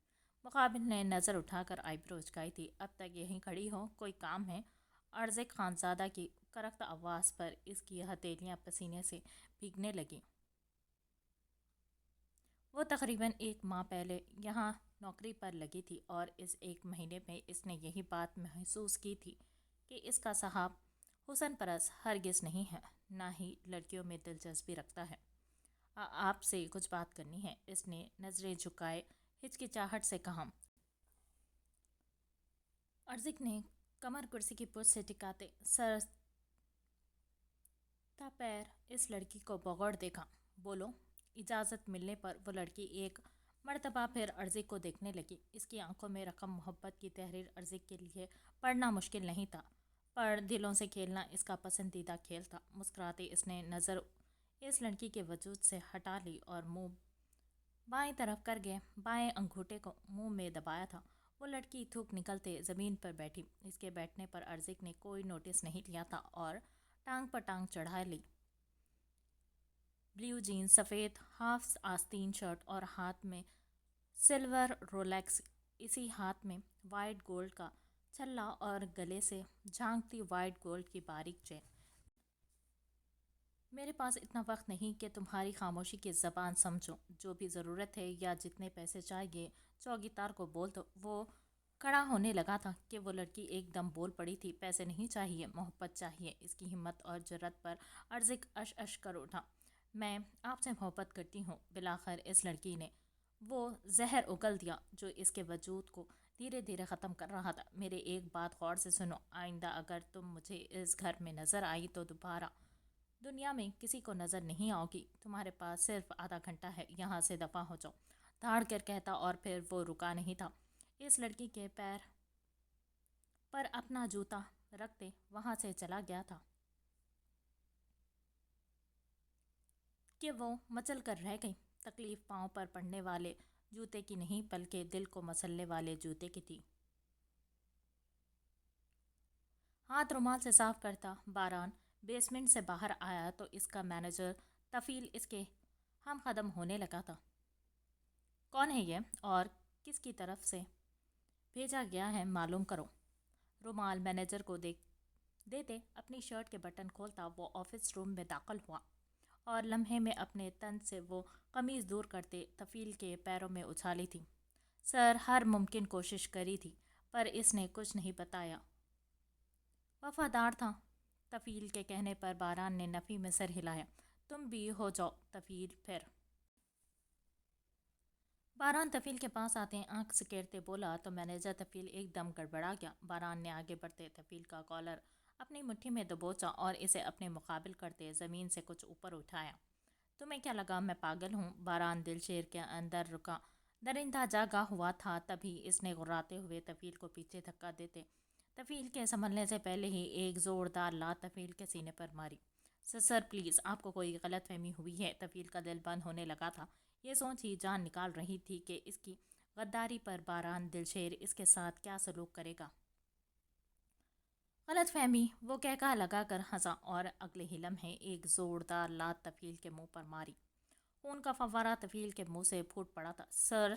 مقابل نے نظر اٹھا کر آئی برو اچکائی تھی۔ اب تک یہیں کھڑی ہو، کوئی کام ہے؟ ارزق خانزادہ کی کرخت آواز پر اس کی ہتھیلیاں پسینے سے بھیگنے لگیں۔ وہ تقریباً 1 ماہ پہلے یہاں نوکری پر لگی تھی اور اس 1 مہینے میں اس نے یہی بات محسوس کی تھی کہ اس کا صاحب حسن پرست ہرگز نہیں ہے، نہ ہی لڑکیوں میں دلچسپی رکھتا ہے۔ آپ سے کچھ بات کرنی ہے، اس نے نظریں جھکائے ہچکچاہٹ سے کہا۔ ارزق نے کمر کرسی کی پشت سے ٹکاتے سر تا پیر اس لڑکی کو بغور دیکھا۔ بولو۔ اجازت ملنے پر وہ لڑکی ایک مرتبہ پھر ارزق کو دیکھنے لگی۔ اس کی آنکھوں میں رقم محبت کی تحریر ارزق کے لیے پڑھنا مشکل نہیں تھا، پر دلوں سے کھیلنا اس کا پسندیدہ کھیل تھا۔ مسکراتے اس نے نظر اس لڑکی کے وجود سے ہٹا لی اور منہ بائیں طرف کر گئے بائیں انگوٹھے کو منہ میں دبایا تھا۔ وہ لڑکی تھوک نکلتے زمین پر بیٹھی۔ اس کے بیٹھنے پر ارزق نے کوئی نوٹس نہیں لیا تھا اور ٹانگ پر ٹانگ چڑھا لی۔ بلیو جینز، سفید ہاف آستین شرٹ اور ہاتھ میں سلور رولیکس، اسی ہاتھ میں وائٹ گولڈ کا چھلا اور گلے سے جھانکتی وائٹ گولڈ کی باریک چین۔ میرے پاس اتنا وقت نہیں کہ تمہاری خاموشی کی زبان سمجھوں۔ جو بھی ضرورت ہے یا جتنے پیسے چاہیے چوگیدار کو بول دو۔ وہ کھڑا ہونے لگا تھا کہ وہ لڑکی ایک دم بول پڑی تھی، پیسے نہیں چاہیے، محبت چاہیے۔ اس کی ہمت اور جرأت پر ارزق اش اش کر اٹھا۔ میں آپ سے محبت کرتی ہوں۔ بالآخر اس لڑکی نے وہ زہر اگل دیا جو اس کے وجود کو دھیرے دھیرے ختم کر رہا تھا۔ میرے ایک بات غور سے سنو، آئندہ اگر تم مجھے اس گھر میں نظر آئی تو دوبارہ دنیا میں کسی کو نظر نہیں آؤ گی۔ تمہارے پاس صرف آدھا گھنٹہ ہے، یہاں سے دفع ہو جاؤ، دھاڑ کر کہتا، اور پھر وہ رکا نہیں تھا۔ اس لڑکی کے پیر پر اپنا جوتا رکھتے وہاں سے چلا گیا تھا کہ وہ مچل کر رہ گئی۔ تکلیف پاؤں پر پڑنے والے جوتے کی نہیں بلکہ دل کو مسلنے والے جوتے کی تھی۔ ہاتھ رومال سے صاف کرتا باران بیسمنٹ سے باہر آیا تو اس کا مینیجر طفیل اس کے ہم قدم ہونے لگا تھا۔ کون ہے یہ اور کس کی طرف سے بھیجا گیا ہے، معلوم کرو۔ رومال مینیجر کو دیتے اپنی شرٹ کے بٹن کھولتا وہ آفس روم میں داخل ہوا اور لمحے میں اپنے تن سے وہ قمیض دور کرتے طفیل کے پیروں میں اچھالی تھی۔ سر ہر ممکن کوشش کری تھی پر اس نے کچھ نہیں بتایا۔ وفادار تھا۔ طفیل کے کہنے پر باران نے نفی میں سر ہلایا۔ تم بھی ہو جاؤ طفیل۔ پھر باران طفیل کے پاس آتے آنکھ سکیڑتے بولا تو مینیجر طفیل ایک دم گڑبڑا گیا۔ باران نے آگے بڑھتے طفیل کا کالر اپنی مٹھی میں دبوچا اور اسے اپنے مقابل کرتے زمین سے کچھ اوپر اٹھایا۔ تمہیں کیا لگا میں پاگل ہوں؟ باران دل شیر کے اندر رکا درندہ جاگا ہوا تھا۔ تبھی اس نے غراتے ہوئے طفیل کو پیچھے دھکا دیتے طفیل کے سنبھلنے سے پہلے ہی ایک زوردار لات طفیل کے سینے پر ماری۔ سر پلیز، آپ کو کوئی غلط فہمی ہوئی ہے۔ طفیل کا دل بند ہونے لگا تھا۔ یہ سوچ ہی جان نکال رہی تھی کہ اس کی غداری پر باران دلشیر اس کے ساتھ کیا سلوک کرے گا۔ غلط فہمی، وہ کہکا لگا کر ہنسا اور اگلے ہی لمحے ایک زوردار لات طفیل کے منہ پر ماری۔ خون کا فوارہ طفیل کے منہ سے پھوٹ پڑا تھا۔ سر،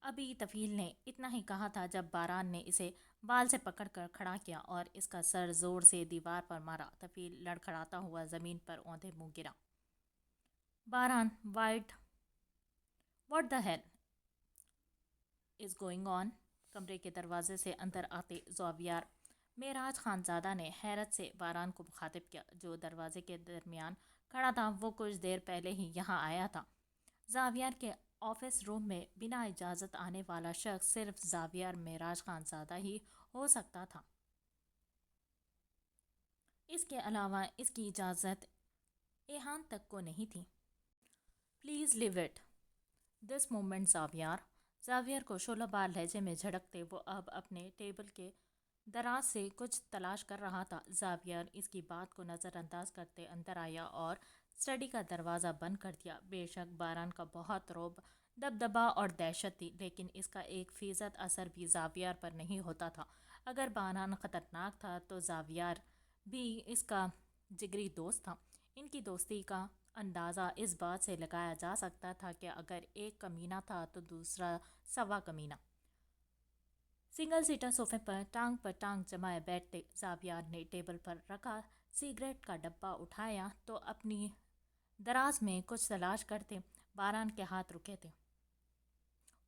ابھی طفیل نے اتنا ہی کہا تھا جب باران نے اسے بال سے پکڑ کر کھڑا کیا اور اس کا سر زور سے دیوار پر مارا۔ طفیل لڑکھڑاتا ہوا زمین پر اوندھے منہ گرا۔ باران، what the hell is going on? کمرے کے دروازے سے اندر آتے زاویار معراج خان زادہ نے حیرت سے باران کو مخاطب کیا جو دروازے کے درمیان کھڑا تھا۔ وہ کچھ دیر پہلے ہی یہاں آیا تھا۔ زاویار کے آفس روم میں بنا اجازت آنے والا شخص صرف زاویار معراج خان زادہ ہی ہو سکتا تھا۔ اس کے علاوہ اس کی اجازت ایہان تک کو نہیں تھی۔ Please leave it this moment Zaviyar. Zaviyar کو شعلہ بار لہجے میں جھڑکتے وہ اب اپنے ٹیبل کے دراز سے کچھ تلاش کر رہا تھا۔ زاویار اس کی بات کو نظر انداز کرتے اندر آیا اور اسٹڈی کا دروازہ بند کر دیا۔ بے شک باران کا بہت رعب، دبدبا اور دہشت تھی، لیکن اس کا 1% اثر بھی زاویار پر نہیں ہوتا تھا۔ اگر باران خطرناک تھا تو زاویار بھی اس کا جگری دوست تھا۔ ان کی دوستی کا اندازہ اس بات سے لگایا جا سکتا تھا کہ اگر ایک کمینہ تھا تو دوسرا سوا کمینہ۔ سنگل سیٹر صوفے پر ٹانگ جمائے بیٹھتے زاویار نے ٹیبل پر رکھا سگریٹ کا ڈبہ اٹھایا تو اپنی دراز میں کچھ تلاش کرتے باران کے ہاتھ رکے تھے۔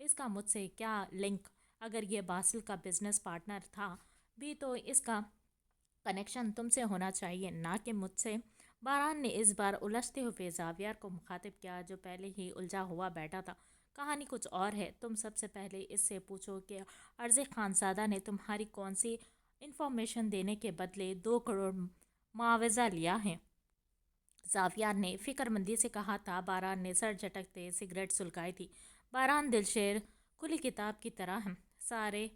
اس کا مجھ سے کیا لنک؟ اگر یہ باسل کا بزنس پارٹنر تھا بھی تو اس کا کنیکشن تم سے ہونا چاہیے، نہ کہ مجھ سے۔ باران نے اس بار الجھتے ہوئے زاویار کو مخاطب کیا، جو پہلے ہی الجھا ہوا بیٹھا تھا۔ کہانی کچھ اور ہے۔ تم سب سے پہلے اس سے پوچھو کہ ارزے خانزادہ نے تمہاری کون سی انفارمیشن دینے کے بدلے 2 کروڑ معاوضہ لیا ہے؟ زاویار نے فکر مندی سے کہا تھا۔ باران نے سر جھٹکتے سگریٹ سلگائی تھی۔ باران دلشیر کھلی کتاب کی طرح ہے۔ سارے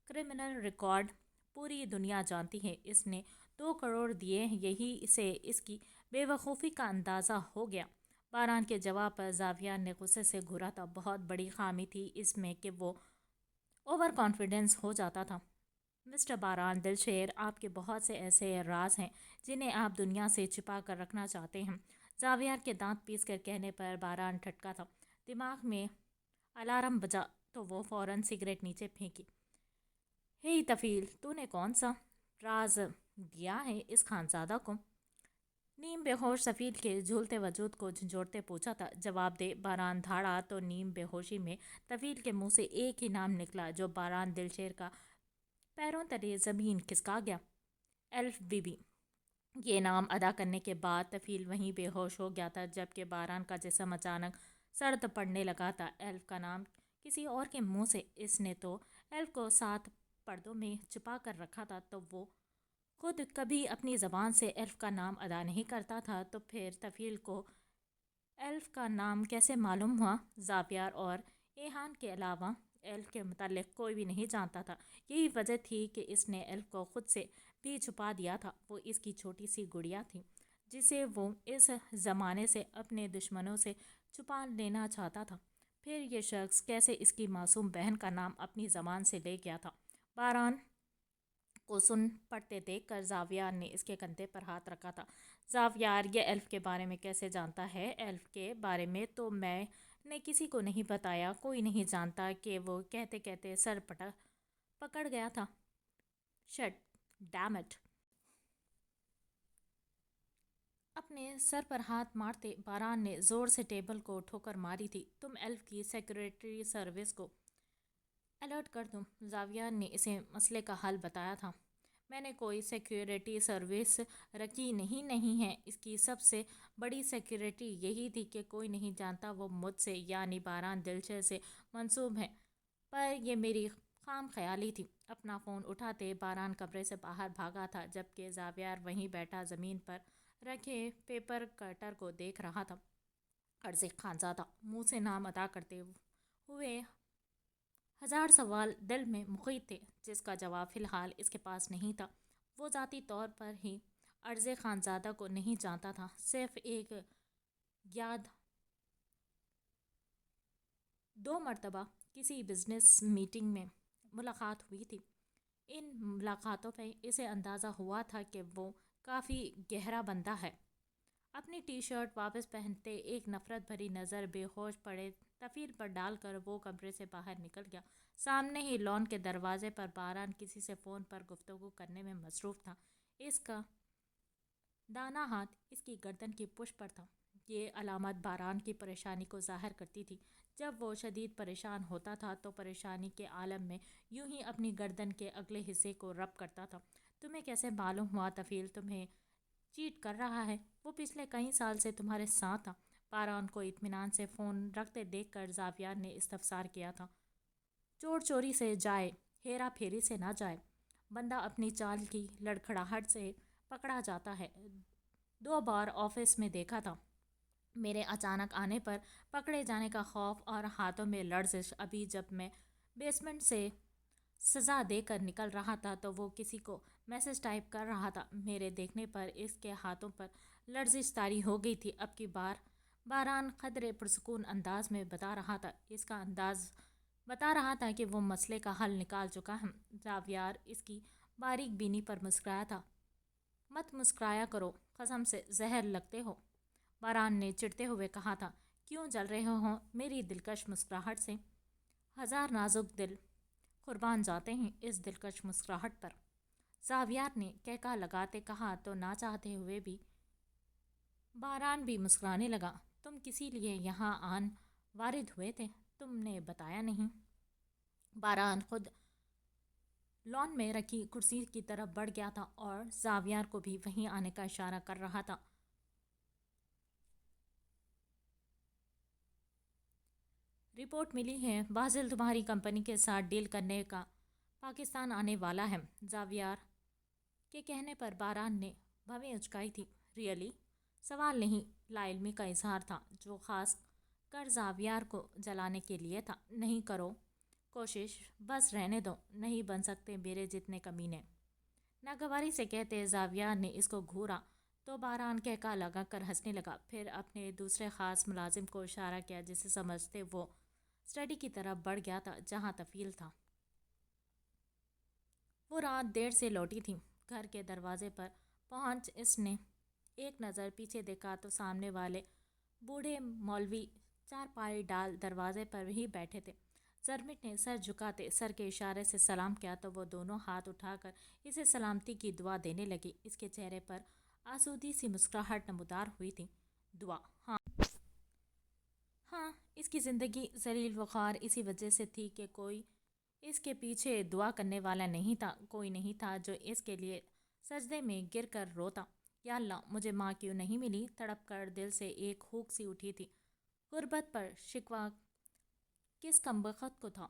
کرمنل ریکارڈ پوری دنیا جانتی ہے۔ اس نے 2 کروڑ دیے، یہی سے اس کی بے وقوفی کا اندازہ ہو گیا۔ باران کے جواب پر زاویار نے غصے سے گھورا تھا۔ بہت بڑی خامی تھی اس میں کہ وہ اوور کانفیڈنس ہو جاتا تھا۔ مسٹر باران دلشیر، آپ کے بہت سے ایسے راز ہیں جنہیں آپ دنیا سے چھپا کر رکھنا چاہتے ہیں۔ زاویار کے دانت پیس کر کہنے پر باران ٹھٹکا تھا۔ دماغ میں الارم بجا تو وہ فوراً سگریٹ نیچے پھینکی۔ ہے طفیل، تو نے کون سا راز دیا ہے اس خانزادہ کو؟ نیم بے ہوش سفیر کے جھولتے وجود کو جھنجھوڑتے پوچھا تھا۔ جواب دے۔ باران دھاڑا تو نیم بے ہوشی میں طفیل کے منہ سے ایک ہی نام نکلا جو باران دلشیر کا پیروں تلے زمین کھسکا گیا۔ ایلف بی بی۔ یہ نام ادا کرنے کے بعد طفیل وہیں بے ہوش ہو گیا تھا، جبکہ باران کا جسم اچانک سرد پڑنے لگا تھا۔ ایلف کا نام کسی اور کے منہ سے؟ اس نے تو ایلف کو 7 پردوں میں چھپا کر رکھا تھا، تو وہ خود کبھی اپنی زبان سے ایلف کا نام ادا نہیں کرتا تھا، تو پھر طفیل کو ایلف کا نام کیسے معلوم ہوا؟ زاویار اور ایہان کے علاوہ ایلف کے متعلق کوئی بھی نہیں جانتا تھا۔ یہی وجہ تھی کہ اس نے ایلف کو خود سے بھی چھپا دیا تھا۔ وہ اس کی چھوٹی سی گڑیا تھی جسے وہ اس زمانے سے اپنے دشمنوں سے چھپا لینا چاہتا تھا۔ پھر یہ شخص کیسے اس کی معصوم بہن کا نام اپنی زبان سے لے گیا تھا؟ باران کو سن پڑتے دیکھ کر زاویار نے اس کے کندھے پر ہاتھ رکھا تھا۔ زاویار یہ ایلف کے بارے میں کیسے جانتا ہے؟ ایلف کے بارے میں تو میں نے کسی کو نہیں بتایا، کوئی نہیں جانتا کہ وہ کہتے کہتے سر پکڑ گیا تھا۔ Shit damn it! اپنے سر پر ہاتھ مارتے باران نے زور سے ٹیبل کو ٹھوکر ماری تھی۔ تم ایلف کی سیکورٹی سروس کو الرٹ کر دوں؟ زاویار نے اسے مسئلے کا حل بتایا تھا۔ میں نے کوئی سیکورٹی سروس رکھی نہیں ہے۔ اس کی سب سے بڑی سیکورٹی یہی تھی کہ کوئی نہیں جانتا وہ مجھ سے یعنی باران دلشیر سے منسوب ہے، پر یہ میری خام خیالی تھی۔ اپنا فون اٹھاتے باران کمرے سے باہر بھاگا تھا، جبکہ زاویار وہیں بیٹھا زمین پر رکھے پیپر کٹر کو دیکھ رہا تھا۔ ارزے خانزادہ، منہ سے نام ادا کرتے ہوئے 1000 سوال دل میں محیط تھے، جس کا جواب فی الحال اس کے پاس نہیں تھا۔ وہ ذاتی طور پر ہی ارزے خانزادہ کو نہیں جانتا تھا، صرف ایک یاد 2 مرتبہ کسی بزنس میٹنگ میں ملاقات ہوئی تھی۔ ان ملاقاتوں پہ اسے اندازہ ہوا تھا کہ وہ کافی گہرا بندہ ہے۔ اپنی ٹی شرٹ واپس پہنتے ایک نفرت بھری نظر بے ہوش پڑے طفیل پر ڈال کر وہ کمرے سے باہر نکل گیا۔ سامنے ہی لان کے دروازے پر باران کسی سے فون پر گفتگو کرنے میں مصروف تھا۔ اس کا دانا ہاتھ اس کی گردن کی پشت پر تھا۔ یہ علامت باران کی پریشانی کو ظاہر کرتی تھی۔ جب وہ شدید پریشان ہوتا تھا تو پریشانی کے عالم میں یوں ہی اپنی گردن کے اگلے حصے کو رب کرتا تھا۔ تمہیں کیسے معلوم ہوا طفیل تمہیں چیٹ کر رہا ہے؟ وہ پچھلے کئی سال سے تمہارے ساتھ تھا۔ باران کو اطمینان سے فون رکھتے دیکھ کر زاویار نے استفسار کیا تھا۔ چور چوری سے جائے، ہیرا پھیری سے نہ جائے۔ بندہ اپنی چال کی لڑکھڑاہٹ سے پکڑا جاتا ہے۔ 2 بار آفس میں دیکھا تھا۔ میرے اچانک آنے پر پکڑے جانے کا خوف اور ہاتھوں میں لرزش۔ ابھی جب میں بیسمنٹ سے سزا دے کر نکل رہا تھا تو وہ کسی کو میسج ٹائپ کر رہا تھا۔ میرے دیکھنے پر اس کے ہاتھوں پر لرزش طاری ہو گئی تھی۔ اب کی بار باران قدرے پرسکون انداز میں بتا رہا تھا۔ اس کا انداز بتا رہا تھا کہ وہ مسئلے کا حل نکال چکا ہے۔ زاویار اس کی باریک بینی پر مسکرایا تھا۔ مت مسکرایا کرو، قسم سے زہر لگتے ہو، باران نے چڑھتے ہوئے کہا تھا۔ کیوں جل رہے ہو میری دلکش مسکراہٹ سے؟ 1000 نازک دل قربان جاتے ہیں اس دلکش مسکراہٹ پر، زاویار نے کہکا لگاتے کہا تو نہ چاہتے ہوئے بھی باران بھی مسکرانے لگا۔ تم کسی لیے یہاں آن وارد ہوئے تھے؟ تم نے بتایا نہیں؟ باران خود لان میں رکھی کرسی کی طرف بڑھ گیا تھا اور زاویار کو بھی وہیں آنے کا اشارہ کر رہا تھا۔ رپورٹ ملی ہے بازل تمہاری کمپنی کے ساتھ ڈیل کرنے کا پاکستان آنے والا ہے۔ زاویار کے کہنے پر باران نے بھویں اچکائی تھی۔ ریئلی؟ سوال نہیں، لا علمی کا اظہار تھا جو خاص کر زاویار کو جلانے کے لیے تھا۔ نہیں کرو کوشش، بس رہنے دو، نہیں بن سکتے میرے جتنے کمینے، ناگواری سے کہتے زاویار نے اس کو گھورا تو باران کہکا لگا کر ہنسنے لگا، پھر اپنے دوسرے خاص ملازم کو اشارہ کیا جسے سمجھتے وہ اسٹڈی کی طرف بڑھ گیا تھا جہاں طفیل تھا۔ وہ رات دیر سے لوٹی تھی۔ گھر کے دروازے پر پہنچ اس نے ایک نظر پیچھے دیکھا تو سامنے والے بوڑھے مولوی چارپائی ڈال دروازے پر ہی بیٹھے تھے۔ زرمش نے سر جھکاتے سر کے اشارے سے سلام کیا تو وہ دونوں ہاتھ اٹھا کر اسے سلامتی کی دعا دینے لگی۔ اس کے چہرے پر آسودی سی مسکراہٹ نمودار ہوئی تھی۔ دعا؟ ہاں ہاں، اس کی زندگی ذلیل وخوار اسی وجہ سے تھی کہ کوئی اس کے پیچھے دعا کرنے والا نہیں تھا، کوئی نہیں تھا جو اس کے لیے سجدے میں گر کر روتا۔ یا اللہ، مجھے ماں کیوں نہیں ملی؟ تڑپ کر دل سے ایک ہوک سی اٹھی تھی۔ غربت پر شکوہ کس کمبخت کو تھا؟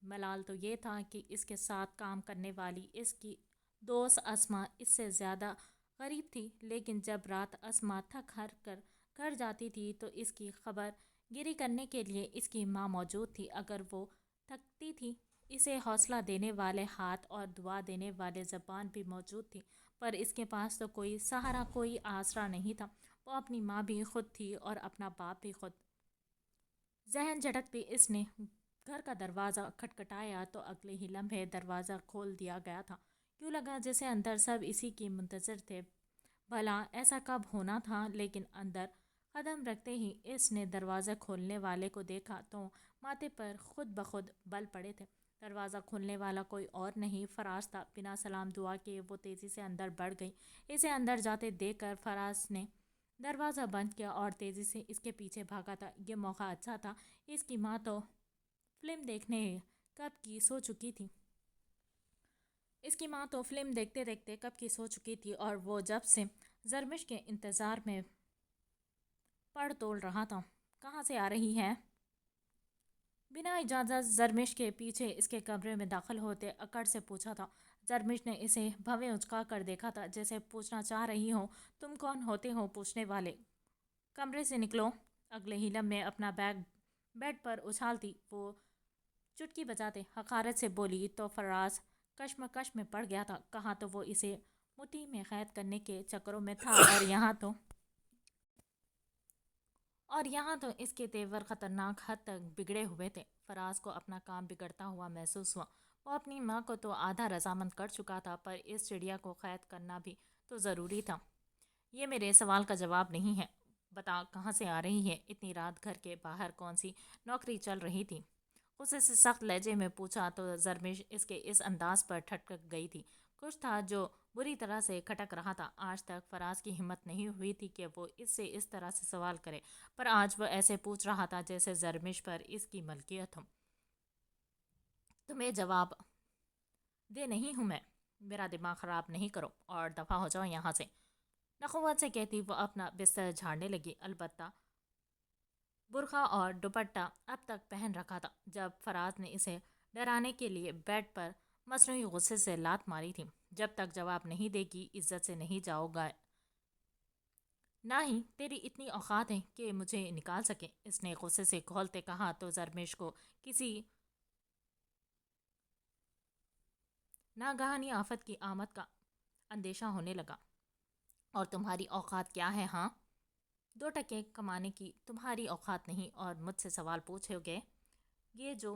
ملال تو یہ تھا کہ اس کے ساتھ کام کرنے والی اس کی دوست اسما اس سے زیادہ غریب تھی، لیکن جب رات اسما تھک ہار کر گھر جاتی تھی تو اس کی خبر گیری کرنے کے لیے اس کی ماں موجود تھی۔ اگر وہ تھکتی تھی، اسے حوصلہ دینے والے ہاتھ اور دعا دینے والے زبان بھی موجود تھی، پر اس کے پاس تو کوئی سہارا، کوئی آسرا نہیں تھا۔ وہ اپنی ماں بھی خود تھی اور اپنا باپ بھی خود۔ ذہن جھٹکتے اس نے گھر کا دروازہ کھٹکھٹایا تو اگلے ہی لمحے دروازہ کھول دیا گیا تھا۔ یوں لگا جیسے اندر سب اسی کی منتظر تھے۔ بھلا ایسا کب ہونا تھا؟ لیکن اندر قدم رکھتے ہی اس نے دروازہ کھولنے والے کو دیکھا تو ماتھے پر خود بخود بل پڑے تھے۔ دروازہ کھولنے والا کوئی اور نہیں، فراز تھا۔ بنا سلام دعا کے وہ تیزی سے اندر بڑھ گئی۔ اسے اندر جاتے دیکھ کر فراز نے دروازہ بند کیا اور تیزی سے اس کے پیچھے بھاگا تھا۔ یہ موقع اچھا تھا، اس کی ماں تو فلم دیکھنے کب کی سو چکی تھی۔ فلم دیکھتے دیکھتے کب کی سو چکی تھی اور وہ جب سے زرمش کے انتظار میں پڑ تول رہا تھا۔ کہاں سے آ رہی ہے؟ بنا اجازت زرمش کے پیچھے اس کے کمرے میں داخل ہوتے اکڑ سے پوچھا تھا۔ زرمش نے اسے بھویں اچکا کر دیکھا تھا جیسے پوچھنا چاہ رہی ہو، تم کون ہوتے ہو پوچھنے والے؟ کمرے سے نکلو۔ اگلے ہی لمحے اپنا بیگ بیڈ پر اچھالتی وہ چٹکی بجاتے حقارت سے بولی تو فراز کشمکش میں پڑ گیا تھا۔ کہاں تو وہ اسے مٹھی میں قید کرنے کے چکروں میں تھا اور یہاں تو اس کے تیور خطرناک حد تک بگڑے ہوئے تھے۔ فراز کو اپنا کام بگڑتا ہوا محسوس ہوا۔ وہ اپنی ماں کو تو آدھا رضامند کر چکا تھا، پر اس چڑیا کو قید کرنا بھی تو ضروری تھا۔ یہ میرے سوال کا جواب نہیں ہے، بتا کہاں سے آ رہی ہے؟ اتنی رات گھر کے باہر کون سی نوکری چل رہی تھی؟ غصے سے سخت لہجے میں پوچھا تو زرمش اس کے اس انداز پر ٹھٹک گئی تھی۔ کچھ تھا جو بری طرح سے کھٹک رہا تھا۔ آج تک فراز کی ہمت نہیں ہوئی تھی کہ وہ اس سے اس طرح سے سوال کرے، پر آج وہ ایسے پوچھ رہا تھا جیسے زرمش پر اس کی ملکیت ہو۔ تمہیں جواب دے نہیں ہوں میں، میرا دماغ خراب نہیں کرو اور دفع ہو جاؤ یہاں سے، نخوت سے کہتی وہ اپنا بستر جھاڑنے لگی۔ البتہ برقع اور دوپٹہ اب تک پہن رکھا تھا۔ جب فراز نے اسے ڈرانے کے لیے بیڈ پر مصنوعی غصے سے لات ماری تھی، جب تک جواب نہیں دے گی عزت سے نہیں جاؤ گا، نہ ہی تیری اتنی اوقات ہے کہ مجھے نکال سکے، اس نے غصے سے کھولتے کہا تو زرمش کو کسی ناگہانی آفت کی آمد کا اندیشہ ہونے لگا۔ اور تمہاری اوقات کیا ہے ہاں؟ 2 ٹکے کمانے کی تمہاری اوقات نہیں اور مجھ سے سوال پوچھو گے؟ یہ جو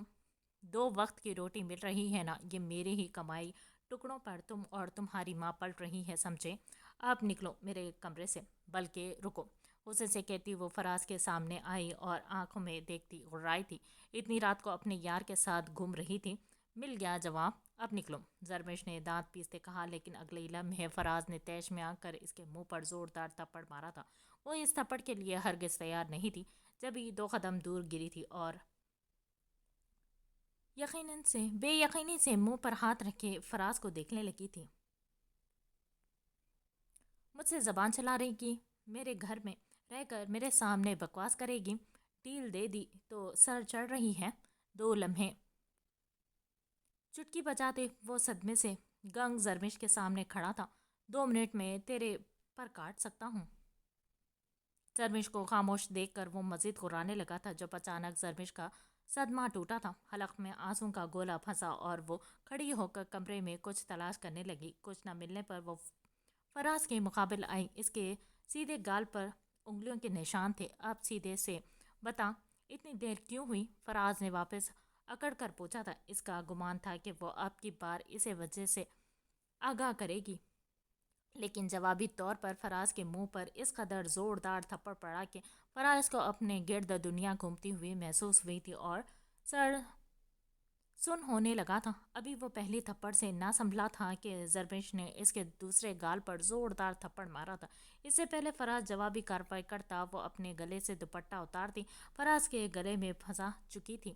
2 وقت کی روٹی مل رہی ہے نا، یہ میری ہی کمائی ٹکڑوں پر تم اور تمہاری ماں پلٹ رہی ہے، سمجھے؟ اب نکلو میرے کمرے سے، بلکہ رکو، غصے سے کہتی وہ فراز کے سامنے آئی اور آنکھوں میں دیکھتی غرائی تھی۔ اتنی رات کو اپنے یار کے ساتھ گھوم رہی تھی، مل گیا جواب، اب نکلو، زرمش نے دانت پیستے کہا، لیکن اگلے لمحے فراز نے طیش میں آ کر اس کے منہ پر زوردار تھپڑ مارا تھا۔ وہ اس تھپڑ کے لیے ہرگز تیار نہیں تھی، جبھی 2 قدم دور گری تھی اور بے یقینی سے منہ پر ہاتھ رکھے فراز کو دیکھنے لگی تھی۔ مجھ سے زبان چلا رہی گی، میرے گھر میں رہ کر میرے سامنے بکواس کرے گی، ڈیل دے دی تو سر چڑھ رہی ہے۔ 2 لمحے چٹکی بجاتے وہ صدمے سے گنگ زرمش کے سامنے کھڑا تھا۔ 2 منٹ میں تیرے پر کاٹ سکتا ہوں۔ زرمش کو خاموش دیکھ کر وہ مزید غرانے لگا تھا جب اچانک زرمش کا صدمہ ٹوٹا تھا۔ حلق میں آنسوں کا گولا پھنسا اور وہ کھڑی ہو کر کمرے میں کچھ تلاش کرنے لگی۔ کچھ نہ ملنے پر وہ فراز کے مقابل آئی۔ اس کے سیدھے گال پر انگلیوں کے نشان تھے۔ اب سیدھے سے بتا، اتنی دیر کیوں ہوئی؟ فراز نے واپس اکڑ کر پوچھا تھا۔ اس کا گمان تھا کہ وہ اب کی بار اسے وجہ سے آگاہ کرے گی، لیکن جوابی طور پر فراز کے منہ پر اس قدر زوردار تھپڑ پڑا کہ فراز کو اپنے گرد دنیا گھومتی ہوئی محسوس ہوئی تھی اور سر سن ہونے لگا تھا۔ ابھی وہ پہلی تھپڑ سے نہ سنبھلا تھا کہ زرمش نے اس کے دوسرے گال پر زوردار تھپڑ مارا تھا۔ اس سے پہلے فراز جوابی کارروائی کرتا، وہ اپنے گلے سے دوپٹہ اتارتی فراز کے گلے میں پھنسا چکی تھی۔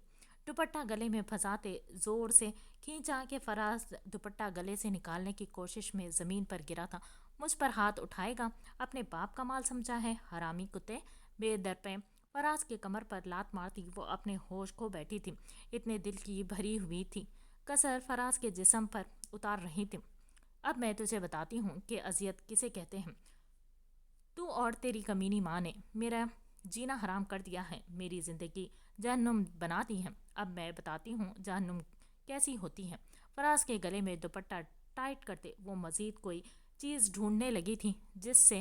دوپٹہ گلے میں پھنساتے زور سے کھینچا کہ فراز دوپٹہ گلے سے نکالنے کی کوشش میں زمین پر گرا تھا۔ مجھ پر ہاتھ اٹھائے گا؟ اپنے باپ کا مال سمجھا ہے، حرامی کتے! بے درپے فراز کے کمر پر لات مارتی وہ اپنے ہوش کھو بیٹھی تھی۔ اتنے دل کی بھری ہوئی تھی کسر فراز کے جسم پر اتار رہی تھی۔ اب میں تجھے بتاتی ہوں کہ اذیت کسے کہتے ہیں۔ تو اور تیری کمینی ماں نے میرا جینا حرام کر دیا ہے، میری زندگی جہنم بنا دی ہے۔ اب میں بتاتی ہوں جہنم کیسی ہوتی ہے۔ فراز کے گلے میں دوپٹہ ٹائٹ کرتے وہ مزید کوئی چیز ڈھونڈنے لگی تھی جس سے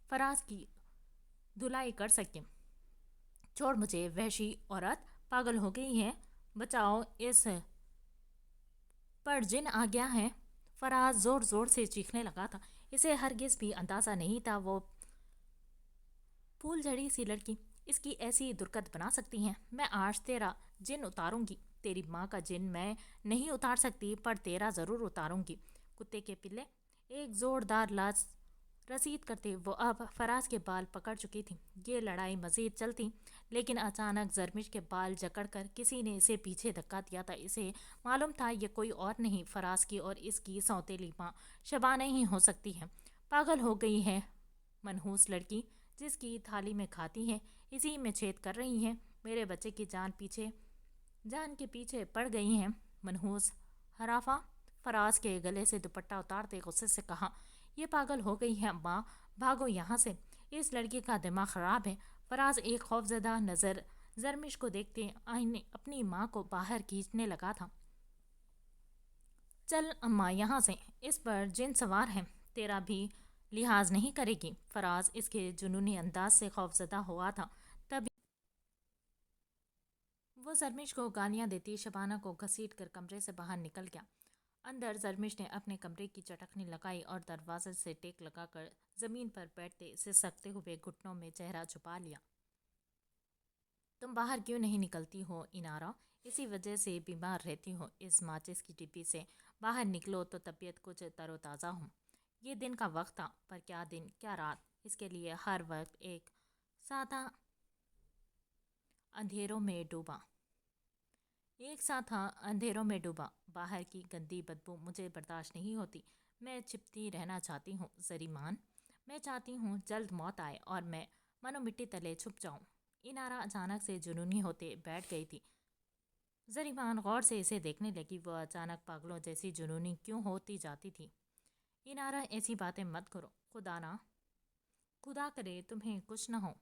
فراز کی دھلائی کر سکے۔ چھوڑ مجھے وحشی عورت، پاگل ہو گئی ہے، بچاؤ، اس پر جن آ گیا ہے۔ فراز زور زور سے چیخنے لگا تھا۔ اسے ہرگز بھی اندازہ نہیں تھا وہ پھول جھڑی سی لڑکی اس کی ایسی درگت بنا سکتی ہیں۔ میں آج تیرا جن اتاروں گی۔ تیری ماں کا جن میں نہیں اتار سکتی پر تیرا ضرور اتاروں گی، کتے کے پلے! ایک زوردار لاش رسید کرتے وہ اب فراز کے بال پکڑ چکی تھی۔ یہ لڑائی مزید چلتی لیکن اچانک زرمش کے بال جکڑ کر کسی نے اسے پیچھے دھکا دیا تھا۔ اسے معلوم تھا یہ کوئی اور نہیں، فراز کی اور اس کی سوتیلی ماں شبانہ ہی ہو سکتی ہے۔ پاگل ہو گئی ہے منحوس لڑکی، جس کی تھالی میں کھاتی ہے اسی میں چھید کر رہی ہے۔ میرے بچے کی جان کے پیچھے پڑ گئی ہے، منحوس ہرافہ! فراز کے گلے سے دوپٹہ اتارتے غصے سے کہا۔ یہ پاگل ہو گئی ہے ماں، بھاگو یہاں سے، اس لڑکی کا دماغ خراب ہے۔ فراز ایک خوفزدہ نظر زرمش کو دیکھتے اپنی ماں کو باہر کھینچنے لگا تھا۔ چل اماں یہاں سے، اس پر جن سوار ہے، تیرا بھی لحاظ نہیں کرے گی۔ فراز اس کے جنونی انداز سے خوفزدہ ہوا تھا۔ تبھی وہ زرمش کو گالیاں دیتی شبانہ کو گھسیٹ کر کمرے سے باہر نکل گیا۔ اندر زرمش نے اپنے کمرے کی چٹکنی لگائی اور دروازے سے ٹیک لگا کر زمین پر بیٹھتے سسکتے ہوئے گھٹنوں میں چہرہ چھپا لیا۔ تم باہر کیوں نہیں نکلتی ہو انارا؟ اسی وجہ سے بیمار رہتی ہو۔ اس ماچس کی ڈبی سے باہر نکلو تو طبیعت کچھ تر و تازہ ہو۔ یہ دن کا وقت تھا، پر کیا دن کیا رات! اس کے لیے ہر وقت ایک ساتھ اندھیروں میں ڈوبا۔ باہر کی گندی بدبو مجھے برداشت نہیں ہوتی، میں چھپتی رہنا چاہتی ہوں زریمان۔ میں چاہتی ہوں جلد موت آئے اور میں منو مٹی تلے چھپ جاؤں۔ انارا اچانک سے جنونی ہوتے بیٹھ گئی تھی۔ زریمان غور سے اسے دیکھنے لگی۔ وہ اچانک پاگلوں جیسی جنونی کیوں ہوتی جاتی تھی؟ انارا ایسی باتیں مت کرو، خدا کرے تمہیں کچھ نہ ہو۔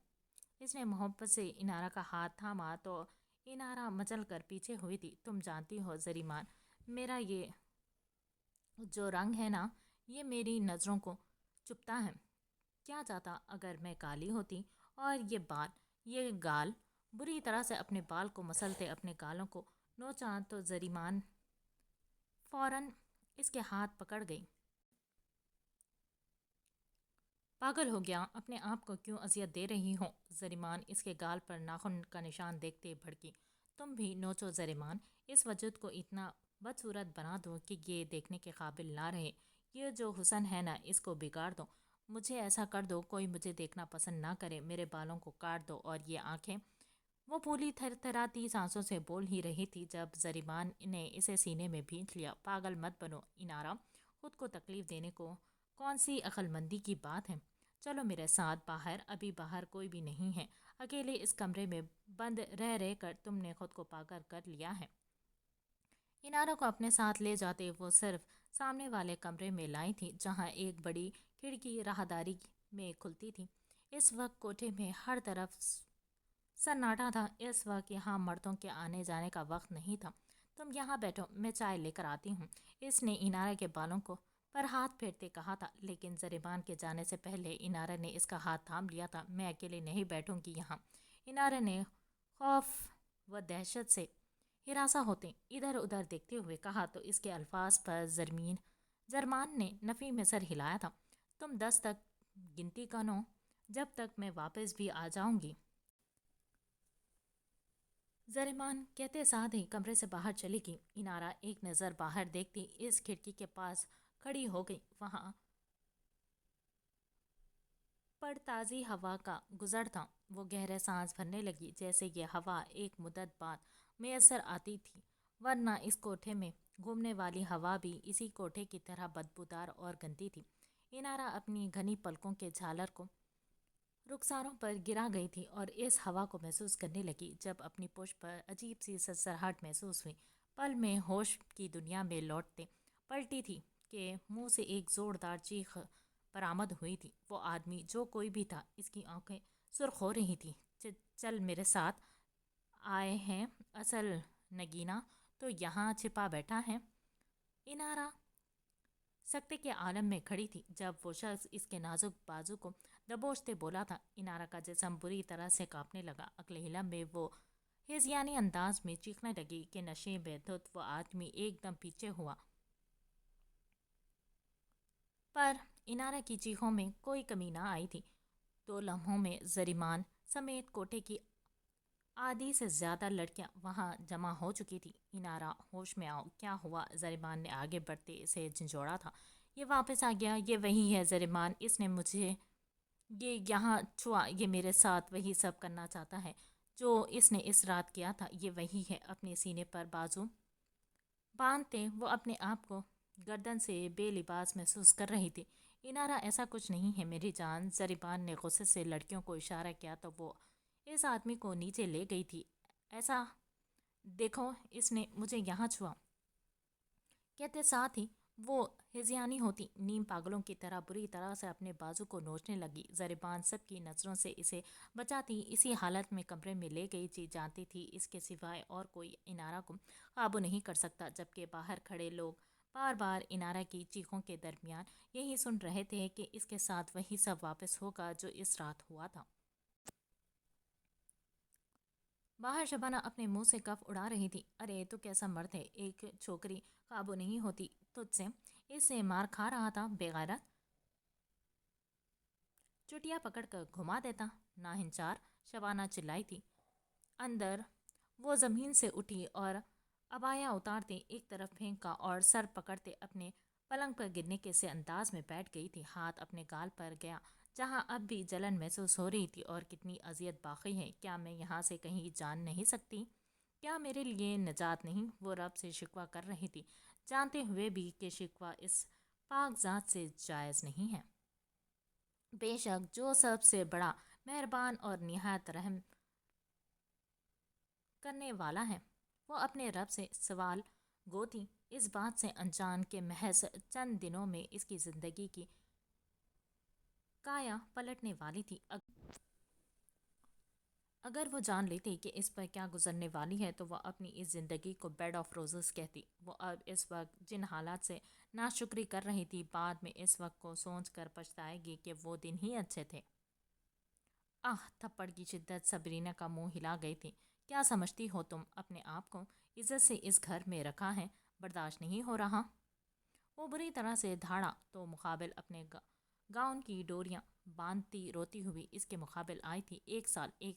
اس نے محبت سے انارا کا ہاتھ تھاما تو انارا مچل کر پیچھے ہوئی تھی۔ تم جانتی ہو زریمان، میرا یہ جو رنگ ہے نا، یہ میری نظروں کو چبھتا ہے۔ کیا چاہتا اگر میں کالی ہوتی؟ اور یہ گال! بری طرح سے اپنے بال کو مسلتے اپنے گالوں کو نوچا تو زریمان فوراً اس کے ہاتھ پکڑ گئی۔ پاگل ہو گیا، اپنے آپ کو کیوں اذیت دے رہی ہو؟ زریمان اس کے گال پر ناخن کا نشان دیکھتے بھڑکی۔ تم بھی نوچو زریمان، اس وجود کو اتنا بدصورت بنا دو کہ یہ دیکھنے کے قابل نہ رہے۔ یہ جو حسن ہے نا، اس کو بگاڑ دو۔ مجھے ایسا کر دو کوئی مجھے دیکھنا پسند نہ کرے۔ میرے بالوں کو کاٹ دو اور یہ آنکھیں وہ پھولی تھر تھراتی سانسوں سے بول ہی رہی تھی جب زریمان نے اسے سینے میں بھینچ لیا۔ پاگل مت بنو انارا، خود کو تکلیف دینے کو کون سی عقل مندی کی بات ہے؟ چلو میرے ساتھ باہر، ابھی باہر کوئی بھی نہیں ہے، اکیلے اس کمرے میں بند رہ رہ کر تم نے خود کو پاگل کر لیا ہے۔ انارا کو اپنے ساتھ لے جاتے وہ صرف سامنے والے کمرے میں لائی تھی جہاں ایک بڑی کھڑکی راہداری میں کھلتی تھی۔ اس وقت کوٹھے میں ہر طرف سناٹا تھا۔ اس وقت یہاں مردوں کے آنے جانے کا وقت نہیں تھا۔ تم یہاں بیٹھو، میں چائے لے کر آتی ہوں، اس نے انارا کے بالوں کو پر ہاتھ پھیرتے کہا تھا، لیکن زریبان کے جانے سے پہلے انارا نے اس کا ہاتھ تھام لیا تھا۔ میں اکیلے نہیں بیٹھوں گی یہاں، انارا نے خوف و دہشت سے ہراساں ہوتے ادھر ادھر دیکھتے ہوئے کہا تو اس کے الفاظ پر زرمان نے نفی میں سر ہلایا تھا۔ تم 10 تک گنتی کنو، جب تک میں واپس بھی آ جاؤں گی۔ زریمان کہتے ساتھ ہی کمرے سے باہر چلی گئی۔ انارا ایک نظر باہر دیکھتی اس کھڑکی کے پاس کھڑی ہو گئی۔ وہاں پر تازی ہوا کا گزر تھا۔ وہ گہرے سانس بھرنے لگی، جیسے یہ ہوا ایک مدت بعد میسر آتی تھی، ورنہ اس کوٹھے میں گھومنے والی ہوا بھی اسی کوٹھے کی طرح بدبودار اور گندی تھی۔ انارا اپنی گھنی پلکوں کے جھالر کو رخساروں پر گرا گئی تھی اور اس ہوا کو محسوس کرنے لگی جب اپنی پشت پر عجیب سی سرسراہٹ محسوس ہوئی۔ پل میں ہوش کی دنیا میں لوٹتے پلٹی تھی کہ منہ سے ایک زوردار چیخ برآمد ہوئی تھی۔ وہ آدمی جو کوئی بھی تھا، اس کی آنکھیں سرخ ہو رہی تھیں۔ چل میرے ساتھ، آئے ہیں اصل نگینا تو یہاں چھپا بیٹھا ہے۔ انارا سکتے کے عالم میں کھڑی تھی جب وہ شخص اس کے نازک بازو کو دبوچتے بولا تھا۔ انارا کا جسم بری طرح سے کانپنے لگا۔ اگلے لمحے وہ ہیضیانی انداز میں چیخنے لگی کہ نشے میں دھت وہ آدمی ایک دم پیچھے ہوا، پر انارا کی چیخوں میں کوئی کمی نہ آئی تھی۔ 2 لمحوں میں زریمان سمیت کوٹھے کی آدھی سے زیادہ لڑکیاں وہاں جمع ہو چکی تھی۔ انارا، ہوش میں آؤ، کیا ہوا؟ زریمان نے آگے بڑھتے اسے جھنجھوڑا تھا۔ یہ واپس آ گیا، یہ وہی ہے زریمان، اس نے مجھے یہ یہاں چھوا، یہ میرے ساتھ وہی سب کرنا چاہتا ہے جو اس نے اس رات کیا تھا، یہ وہی ہے۔ اپنے سینے پر بازو باندھتے وہ اپنے آپ کو گردن سے بے لباس محسوس کر رہی تھی۔ انارا، ایسا کچھ نہیں ہے میری جان۔ زریبان نے غصے سے لڑکیوں کو اشارہ کیا تو وہ اس آدمی کو نیچے لے گئی تھی۔ ایسا دیکھو، اس نے مجھے یہاں چھوا، کہتے ساتھ ہی وہ ہذیانی ہوتی نیم پاگلوں کی طرح بری طرح سے اپنے بازو کو نوچنے لگی۔ زریبان سب کی نظروں سے اسے بچاتی اسی حالت میں کمرے میں لے گئی تھی، جانتی تھی اس کے سوائے اور کوئی انارا کو قابو نہیں کر سکتا، جبکہ باہر کھڑے لوگ بار بار انارا کی چیخوں کے درمیان یہی سن رہے تھے کہ اس کے ساتھ وہی سب واپس ہوگا جو اس رات ہوا تھا۔ باہر شبانہ اپنے منہ سے کف اڑا رہی تھی۔ ارے تو کیسا مرد ہے، ایک چھوکری قابو نہیں ہوتی تجھ سے، اس سے مار کھا رہا تھا بے غیرت، چٹیا پکڑ کر گھما دیتا، ناہنچار، شبانہ چلائی تھی۔ اندر وہ زمین سے اٹھی اور عبایا اتارتے ایک طرف پھینکا اور سر پکڑتے اپنے پلنگ پر گرنے کے سے انداز میں بیٹھ گئی تھی۔ ہاتھ اپنے گال پر گیا جہاں اب بھی جلن محسوس ہو رہی تھی۔ اور کتنی اذیت باقی ہے، کیا میں یہاں سے کہیں جان نہیں سکتی؟ کیا میرے لیے نجات نہیں؟ وہ رب سے شکوہ کر رہی تھی، جانتے ہوئے بھی کہ شکوہ اس پاک ذات سے جائز نہیں ہے۔ بے شک جو سب سے بڑا مہربان اور نہایت رحم کرنے والا ہے، وہ اپنے رب سے سوال گو تھی، اس بات سے انجان کہ محض چند دنوں میں اس کی زندگی کی کایا پلٹنے والی تھی۔ اگر وہ جان لیتی کہ اس پر کیا گزرنے والی ہے تو وہ اپنی اس زندگی کو بیڈ آف روزز کہتی۔ وہ اب اس وقت جن حالات سے ناشکری کر رہی تھی، بعد میں اس وقت کو سوچ کر پچھتائے گی کہ وہ دن ہی اچھے تھے۔ آہ! تھپڑ کی شدت صبرینا کا منہ ہلا گئی تھی۔ کیا سمجھتی ہو تم اپنے آپ کو؟ عزت سے اس گھر میں رکھا ہے، برداشت نہیں ہو رہا؟ وہ بری طرح سے دھاڑا تو مقابل اپنے گاؤن کی ڈوریاں باندھتی روتی ہوئی اس کے مقابل آئی تھی۔ 1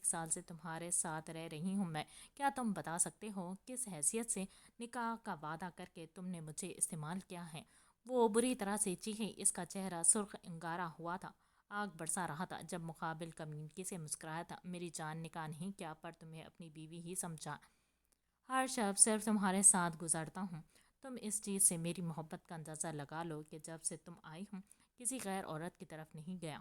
سال سے تمہارے ساتھ رہ رہی ہوں میں، کیا تم بتا سکتے ہو کس حیثیت سے نکاح کا وعدہ کر کے تم نے مجھے استعمال کیا ہے؟ وہ بری طرح سے چیخی، اس کا چہرہ سرخ انگارا ہوا تھا۔ آگ برسا رہا تھا جب مقابل کمیونٹی سے مسکرایا تھا۔ میری جان، نکاح نہیں کیا پر تمہیں اپنی بیوی ہی سمجھا۔ ہر شب صرف تمہارے ساتھ گزارتا ہوں۔ تم اس چیز سے میری محبت کا اندازہ لگا لو کہ جب سے تم آئی ہوں کسی غیر عورت کی طرف نہیں گیا۔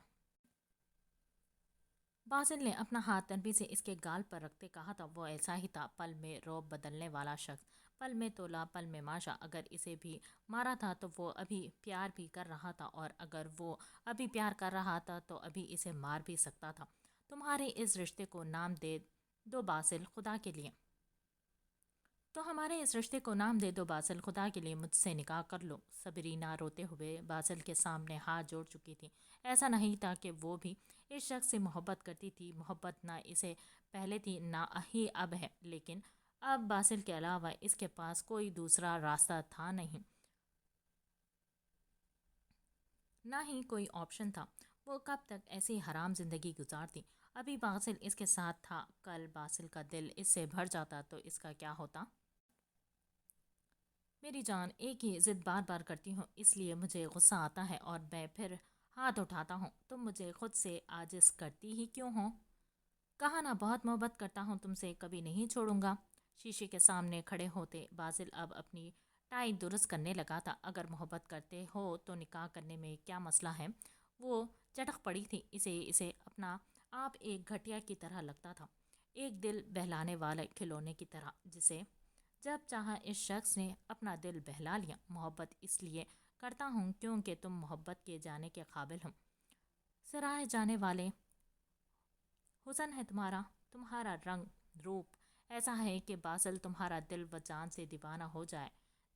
باسل نے اپنا ہاتھ نرمی سے اس کے گال پر رکھتے کہا تھا، وہ ایسا ہی تھا، پل میں روب بدلنے والا شخص، پل میں تولا، پل میں ماشا۔ اگر اسے بھی مارا تھا تو وہ ابھی پیار بھی کر رہا تھا، اور اگر وہ ابھی پیار کر رہا تھا تو ابھی اسے مار بھی سکتا تھا۔ تمہارے اس رشتے کو نام دے دو باسل، خدا کے لیے۔ تو ہمارے اس رشتے کو نام دے دو باسل، خدا کے لیے، مجھ سے نکاح کر لو۔ سبرینا روتے ہوئے باسل کے سامنے ہاتھ جوڑ چکی تھی۔ ایسا نہیں تھا کہ وہ بھی اس شخص سے محبت کرتی تھی، محبت نہ اسے پہلے تھی نہ ہی اب ہے، لیکن اب باسل کے علاوہ اس کے پاس کوئی دوسرا راستہ تھا نہیں، نہ ہی کوئی آپشن تھا۔ وہ کب تک ایسی حرام زندگی گزارتی؟ ابھی باسل اس کے ساتھ تھا، کل باسل کا دل اس سے بھر جاتا تو اس کا کیا ہوتا؟ میری جان، ایک ہی ضد بار بار کرتی ہوں، اس لیے مجھے غصہ آتا ہے اور میں پھر ہاتھ اٹھاتا ہوں۔ تم مجھے خود سے عاجز کرتی ہی کیوں ہو؟ کہا نا بہت محبت کرتا ہوں تم سے، کبھی نہیں چھوڑوں گا۔ شیشے کے سامنے کھڑے ہوتے باسل اب اپنی ٹائی درست کرنے لگا تھا۔ اگر محبت کرتے ہو تو نکاح کرنے میں کیا مسئلہ ہے؟ وہ چٹک پڑی تھی، اسے اپنا آپ ایک گھٹیا کی طرح لگتا تھا، ایک دل بہلانے والے کھلونے کی طرح جسے جب چاہا اس شخص نے اپنا دل بہلا لیا۔ محبت اس لیے کرتا ہوں کیونکہ تم محبت کیے جانے کے قابل ہو، سرائے جانے والے حسن ہے تمہارا، تمہارا رنگ روپ ایسا ہے کہ باسل تمہارا دل و جان سے دیوانہ ہو جائے۔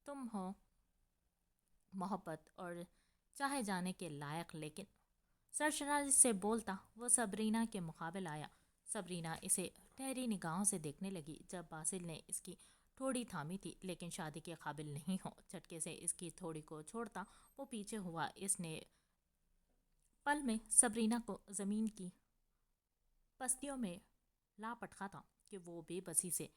تم ہو محبت اور چاہے جانے کے لائق، لیکن سرشار سے بولتا وہ سبرینا کے مقابل آیا۔ سبرینا اسے ٹھہری نگاہوں سے دیکھنے لگی۔ جب باسل نے اس کی تھوڑی تھامی تھی، لیکن شادی کے قابل نہیں ہو، جھٹکے سے اس کی تھوڑی کو چھوڑتا وہ پیچھے ہوا۔ اس نے پل میں سبرینا کو زمین کی پستیوں میں لاپٹکا تھا کہ وہ بے بسی سے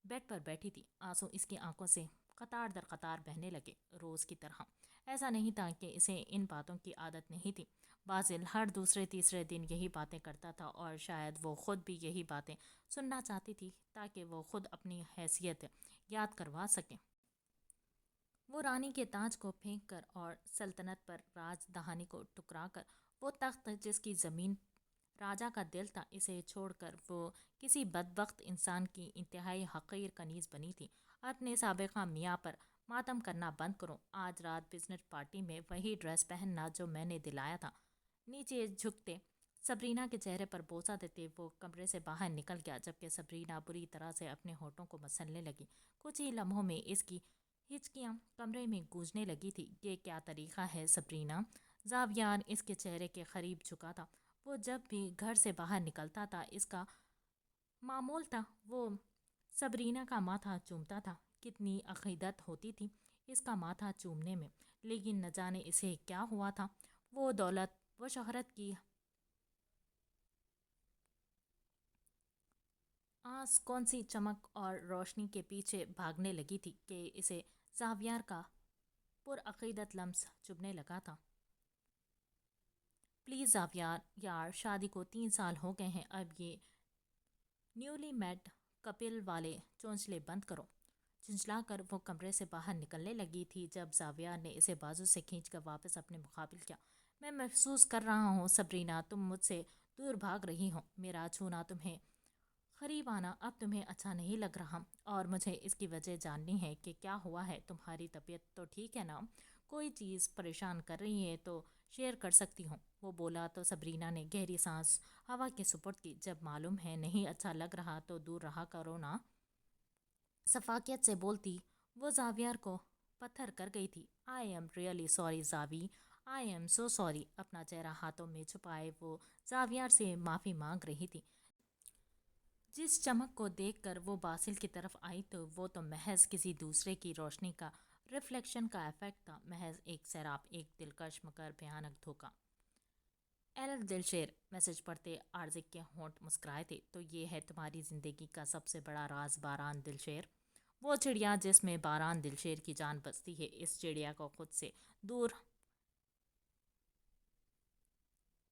بیڈ پر بیٹھی تھی۔ آنسو اس کی آنکھوں سے قطار در قطار بہنے لگے، روز کی طرح۔ ایسا نہیں تھا کہ اسے ان باتوں کی عادت نہیں تھی، باسل ہر دوسرے تیسرے دن یہی باتیں کرتا تھا، اور شاید وہ خود بھی یہی باتیں سننا چاہتی تھی تاکہ وہ خود اپنی حیثیت یاد کروا سکے۔ وہ رانی کے تاج کو پھینک کر اور سلطنت پر راج دہانی کو ٹکرا کر، وہ تخت جس کی زمین راجا کا دل تھا، اسے چھوڑ کر وہ کسی بدبخت انسان کی انتہائی حقیر کنیز بنی تھی۔ اپنے سابقہ میاں پر ماتم کرنا بند کرو۔ آج رات بزنس پارٹی میں وہی ڈریس پہننا جو میں نے دلایا تھا۔ نیچے جھکتے سبرینا کے چہرے پر بوسہ دیتے وہ کمرے سے باہر نکل گیا، جبکہ سبرینا بری طرح سے اپنے ہونٹوں کو مسلنے لگی۔ کچھ ہی لمحوں میں اس کی ہچکیاں کمرے میں گونجنے لگی تھی۔ یہ کیا طریقہ ہے سبرینا؟ زاویار اس کے چہرے کے قریب جھکا تھا۔ وہ جب بھی گھر سے باہر نکلتا تھا اس کا معمول تھا وہ سبرینا کا ماتھا چومتا تھا۔ کتنی عقیدت ہوتی تھی اس کا ماتھا چومنے میں، لیکن نہ جانے اسے کیا ہوا تھا۔ وہ دولت و شہرت کی آس کون سی چمک اور روشنی کے پیچھے بھاگنے لگی تھی کہ اسے زاویار کا پرعقیدت لمس چبھنے لگا تھا۔ پلیز زاویار، یار شادی کو 3 سال ہو گئے ہیں، اب یہ نیولی میڈ کپل والے چونچلے بند کرو۔ چنچلا کر وہ کمرے سے باہر نکلنے لگی تھی جب زاویار نے اسے بازو سے کھینچ کر واپس اپنے مقابل کیا۔ میں محسوس کر رہا ہوں سبرینا، تم مجھ سے دور بھاگ رہی ہو۔ میرا چھونا، تمہیں قریب آنا اب تمہیں اچھا نہیں لگ رہا، اور مجھے اس کی وجہ جاننی ہے کہ کیا ہوا ہے۔ تمہاری طبیعت تو ٹھیک ہے نا؟ کوئی چیز پریشان کر رہی ہے تو شیئر کر سکتی ہوں۔ وہ بولا تو سبرینا نے گہری سانس ہوا کے سپرد کی۔ جب معلوم ہے نہیں اچھا لگ رہا تو دور رہا کرو نا۔ شفقت سے بولتی وہ زاویار کو پتھر کر گئی تھی۔ I am really sorry Zavi, I am so sorry. اپنا چہرہ ہاتھوں میں چھپائے وہ زاویار سے معافی مانگ رہی تھی۔ جس چمک کو دیکھ کر وہ باسل کی طرف آئی تو وہ تو محض کسی دوسرے کی روشنی کا ریفلیکشن کا ایفیکٹ تھا، محض ایک سیراب، ایک دلکش مگر بھیانک دھوکہ۔ ایلف دلشیر، میسج پڑھتے آرزک کے ہونٹ مسکرائے تھے۔ تو یہ ہے تمہاری زندگی کا سب سے بڑا راز باران دلشیر؟ وہ چڑیا جس میں باران دلشیر کی جان بستی ہے، اس چڑیا کو خود سے دور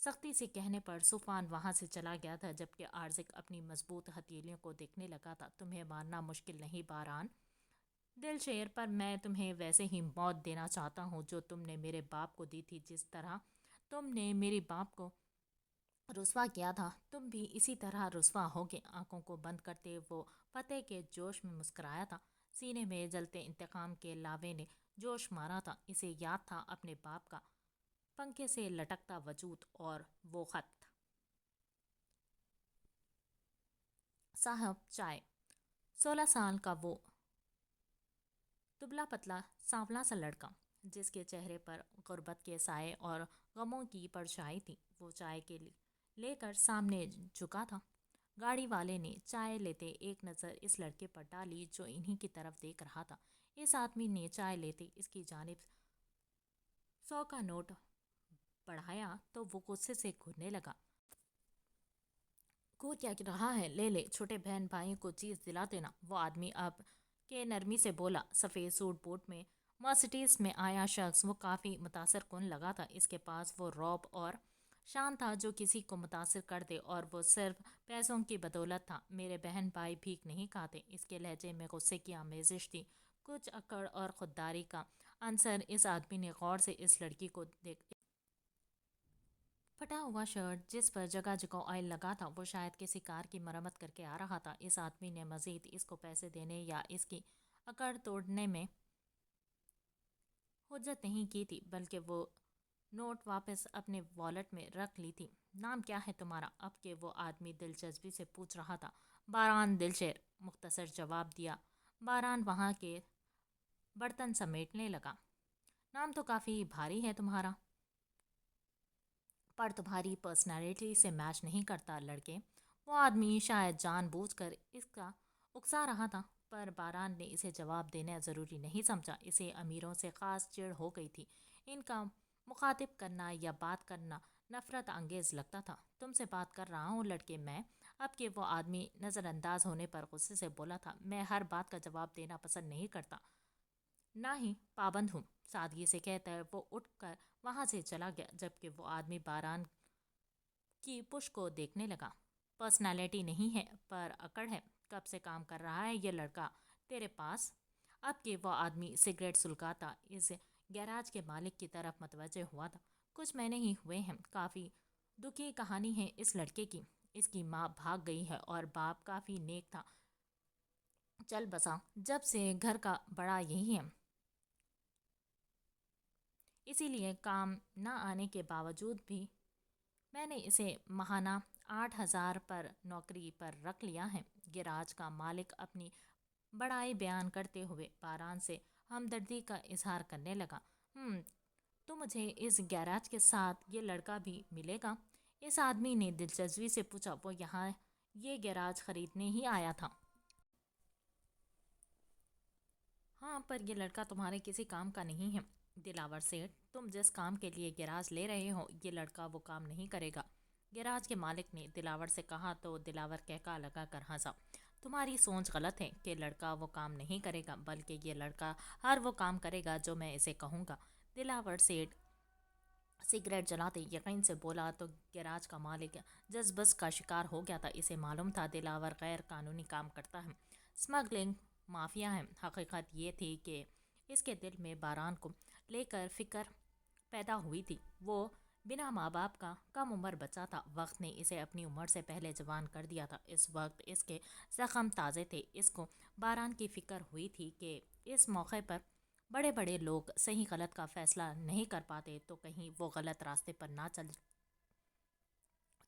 سختی سے کہنے پر سفان وہاں سے چلا گیا تھا، جبکہ عارضک اپنی مضبوط ہتھیلیوں کو دیکھنے لگا تھا۔ تمہیں مارنا مشکل نہیں باران دل شیر، پر میں تمہیں ویسے ہی موت دینا چاہتا ہوں جو تم نے میرے باپ کو دی تھی۔ جس طرح تم نے میری باپ کو رسوا کیا تھا، تم بھی اسی طرح رسوا ہوگے۔ آنکھوں کو بند کرتے وہ فتح کے جوش میں مسکرایا تھا۔ سینے میں جلتے انتقام کے لاوے نے جوش مارا تھا۔ اسے یاد تھا اپنے باپ کا پنکھے سے لٹکتا وجود اور وہ خط۔ صاحب چائے۔ 16 سال کا وہ دبلا پتلا سانولا سا لڑکا جس کے چہرے پر غربت کے سائے اور غموں کی پرچھائی تھی، وہ چائے کے لے کر سامنے جھکا تھا۔ گاڑی والے نے چائے لیتے ایک نظر اس لڑکے پر ڈالی جو انہی کی طرف دیکھ رہا تھا۔ اس آدمی نے چائے لیتے اس کی جانب 100 کا نوٹ بڑھایا تو وہ غصے سے گھورنے لگا۔ گھور کیا رہا ہے؟ لے لے، چھوٹے بہن بھائی کو چیز دلا دینا، وہ آدمی اب کے نرمی سے بولا۔ سفید سوٹ بوٹ میں مرسیڈیز میں آیا شخص وہ کافی متاثر کن لگا تھا۔ اس کے پاس وہ رعب اور شان تھا جو کسی کو متاثر کر دے، اور وہ صرف پیسوں کی بدولت تھا۔ میرے بہن بھائی بھیک نہیں کھاتے۔ اس کے لہجے میں غصے کی آمیزش تھی، کچھ اکڑ اور خودداری کا عنصر۔ اس آدمی نے غور سے اس لڑکی کو دیکھا۔ پھٹا ہوا شرٹ جس پر جگہ جگہ آئل لگا تھا، وہ شاید کسی کار کی مرمت کر کے آ رہا تھا۔ اس آدمی نے مزید اس کو پیسے دینے یا اس کی اکڑ توڑنے میں حجت نہیں کی تھی، بلکہ وہ نوٹ واپس اپنے والیٹ میں رکھ لی تھی۔ نام کیا ہے تمہارا؟ اب کہ وہ آدمی دلچسپی سے پوچھ رہا تھا۔ باران دلشیر، مختصر جواب دیا۔ باران وہاں کے برتن سمیٹنے لگا۔ نام تو کافی بھاری ہے تمہارا، پر تمہاری پرسنالٹی سے میچ نہیں کرتا لڑکے۔ وہ آدمی شاید جان بوجھ کر اس کا اکسا رہا تھا، پر باران نے اسے جواب دینا ضروری نہیں سمجھا۔ اسے امیروں سے خاص چڑ ہو گئی تھی۔ ان کا مخاطب کرنا یا بات کرنا نفرت انگیز لگتا تھا۔ تم سے بات کر رہا ہوں لڑکے میں۔ اب کہ وہ آدمی نظر انداز ہونے پر غصے سے بولا تھا۔ میں ہر بات کا جواب دینا پسند نہیں کرتا، نہ ہی پابند ہوں، سادگی سے کہتا ہے۔ وہ اٹھ کر وہاں سے چلا گیا، جبکہ وہ آدمی باران کی پش کو دیکھنے لگا۔ پرسنالٹی نہیں ہے، پر اکڑ ہے۔ کب سے کام کر رہا ہے یہ لڑکا تیرے پاس؟ اب کہ وہ آدمی سگریٹ سلگاتا اس گیراج کے مالک کی طرف متوجہ ہوا تھا۔ کچھ مہینے ہی ہوئے ہیں۔ کافی دکھی کہانی ہے اس لڑکے کی۔ اس کی ماں بھاگ گئی ہے اور باپ کافی نیک تھا، چل بسا جب سے گھر کا بڑا یہی ہے۔ اسی لیے کام نہ آنے کے باوجود بھی میں نے اسے ماہانہ 8,000 پر نوکری پر رکھ لیا ہے۔ گیراج کا مالک اپنی بڑائی بیان کرتے ہوئے باران سے ہمدردی کا اظہار کرنے لگا۔ تو مجھے اس گیراج کے ساتھ یہ لڑکا بھی ملے گا؟ اس آدمی نے دلچسپی سے پوچھا۔ وہ یہاں یہ گیراج خریدنے ہی آیا تھا؟ ہاں، پر یہ لڑکا تمہارے کسی کام کا نہیں ہے دلاور سیٹھ۔ تم جس کام کے لیے گیراج لے رہے ہو یہ لڑکا وہ کام نہیں کرے گا، گیراج کے مالک نے دلاور سے کہا تو دلاور کہکا لگا کر ہنسا۔ تمہاری سوچ غلط ہے کہ لڑکا وہ کام نہیں کرے گا، بلکہ یہ لڑکا ہر وہ کام کرے گا جو میں اسے کہوں گا۔ دلاور سیٹھ سگریٹ جلاتے یقین سے بولا تو گیراج کا مالک جذبس کا شکار ہو گیا تھا۔ اسے معلوم تھا دلاور غیر قانونی کام کرتا ہے، سمگلنگ مافیا ہے۔ حقیقت یہ تھی کہ اس کے دل میں باران کو لے کر فکر پیدا ہوئی تھی۔ وہ بنا ماں باپ کا کم عمر بچہ تھا۔ وقت نے اسے اپنی عمر سے پہلے جوان کر دیا تھا۔ اس وقت اس کے زخم تازے تھے۔ اس کو باران کی فکر ہوئی تھی کہ اس موقع پر بڑے بڑے لوگ صحیح غلط کا فیصلہ نہیں کر پاتے تو کہیں وہ غلط راستے پر نہ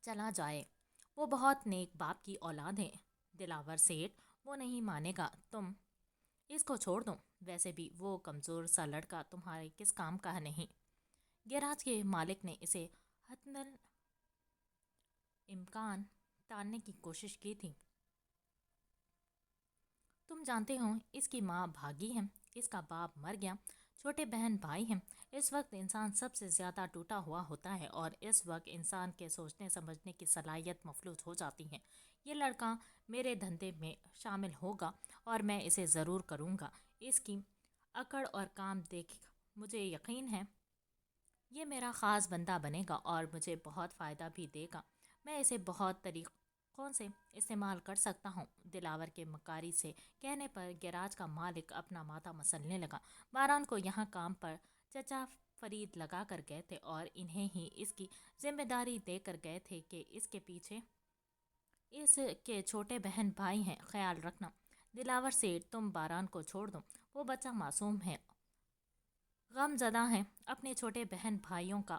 چلا جائے۔ وہ بہت نیک باپ کی اولاد ہے دلاور سیٹھ، وہ نہیں مانے گا۔ تم اس کو چھوڑ دو، ویسے بھی وہ کمزور سا لڑکا تمہارے کس کام کا نہیں۔ گیراج کے مالک نے اسے حتمی امکان ٹالنے کی کوشش کی تھی۔ تم جانتے ہو اس کی ماں بھاگی ہے، اس کا باپ مر گیا، چھوٹے بہن بھائی ہیں۔ اس وقت انسان سب سے زیادہ ٹوٹا ہوا ہوتا ہے، اور اس وقت انسان کے سوچنے سمجھنے کی صلاحیت مفلوج ہو جاتی ہے۔ یہ لڑکا میرے دھندے میں شامل ہوگا اور میں اسے ضرور کروں گا۔ اس کی اکڑ اور کام دیکھ مجھے یقین ہے یہ میرا خاص بندہ بنے گا اور مجھے بہت فائدہ بھی دے گا. میں اسے بہت طریقوں سے استعمال کر سکتا ہوں. دلاور کے مکاری سے کہنے پر گیراج کا مالک اپنا ماتھا مسلنے لگا. باران کو یہاں کام پر چچا فرید لگا کر گئے تھے اور انہیں ہی اس کی ذمہ داری دے کر گئے تھے کہ اس کے پیچھے اس کے چھوٹے بہن بھائی ہیں. خیال رکھنا دلاور سیٹھ. تم باران کو چھوڑ دو، وہ بچہ معصوم ہے، غم زدہ ہیں، اپنے چھوٹے بہن بھائیوں کا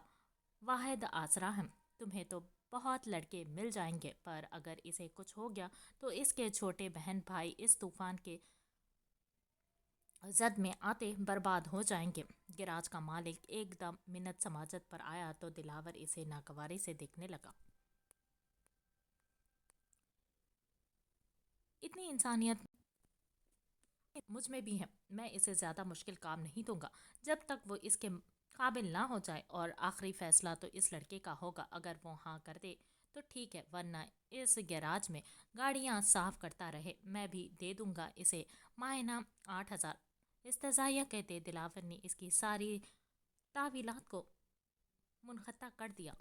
واحد آسرا ہے. تمہیں تو بہت لڑکے مل جائیں گے، پر اگر اسے کچھ ہو گیا تو اس کے چھوٹے بہن بھائی اس طوفان کے زد میں آتے برباد ہو جائیں گے. گیراج کا مالک ایک دم منت سماجت پر آیا تو دلاور اسے ناگواری سے دیکھنے لگا. اتنی انسانیت مجھ میں بھی ہے. میں اسے زیادہ مشکل کام نہیں دوں گا جب تک وہ اس کے قابل نہ ہو جائے، اور آخری فیصلہ تو اس لڑکے کا ہوگا. اگر وہ ہاں کر دے تو ٹھیک ہے، ورنہ اس گیراج میں گاڑیاں صاف کرتا رہے. میں بھی دے دوں گا اسے ماہانہ 8,000. استضاحیہ کہتے دلاور نے اس کی ساری تعویلات کو منقطع کر دیا.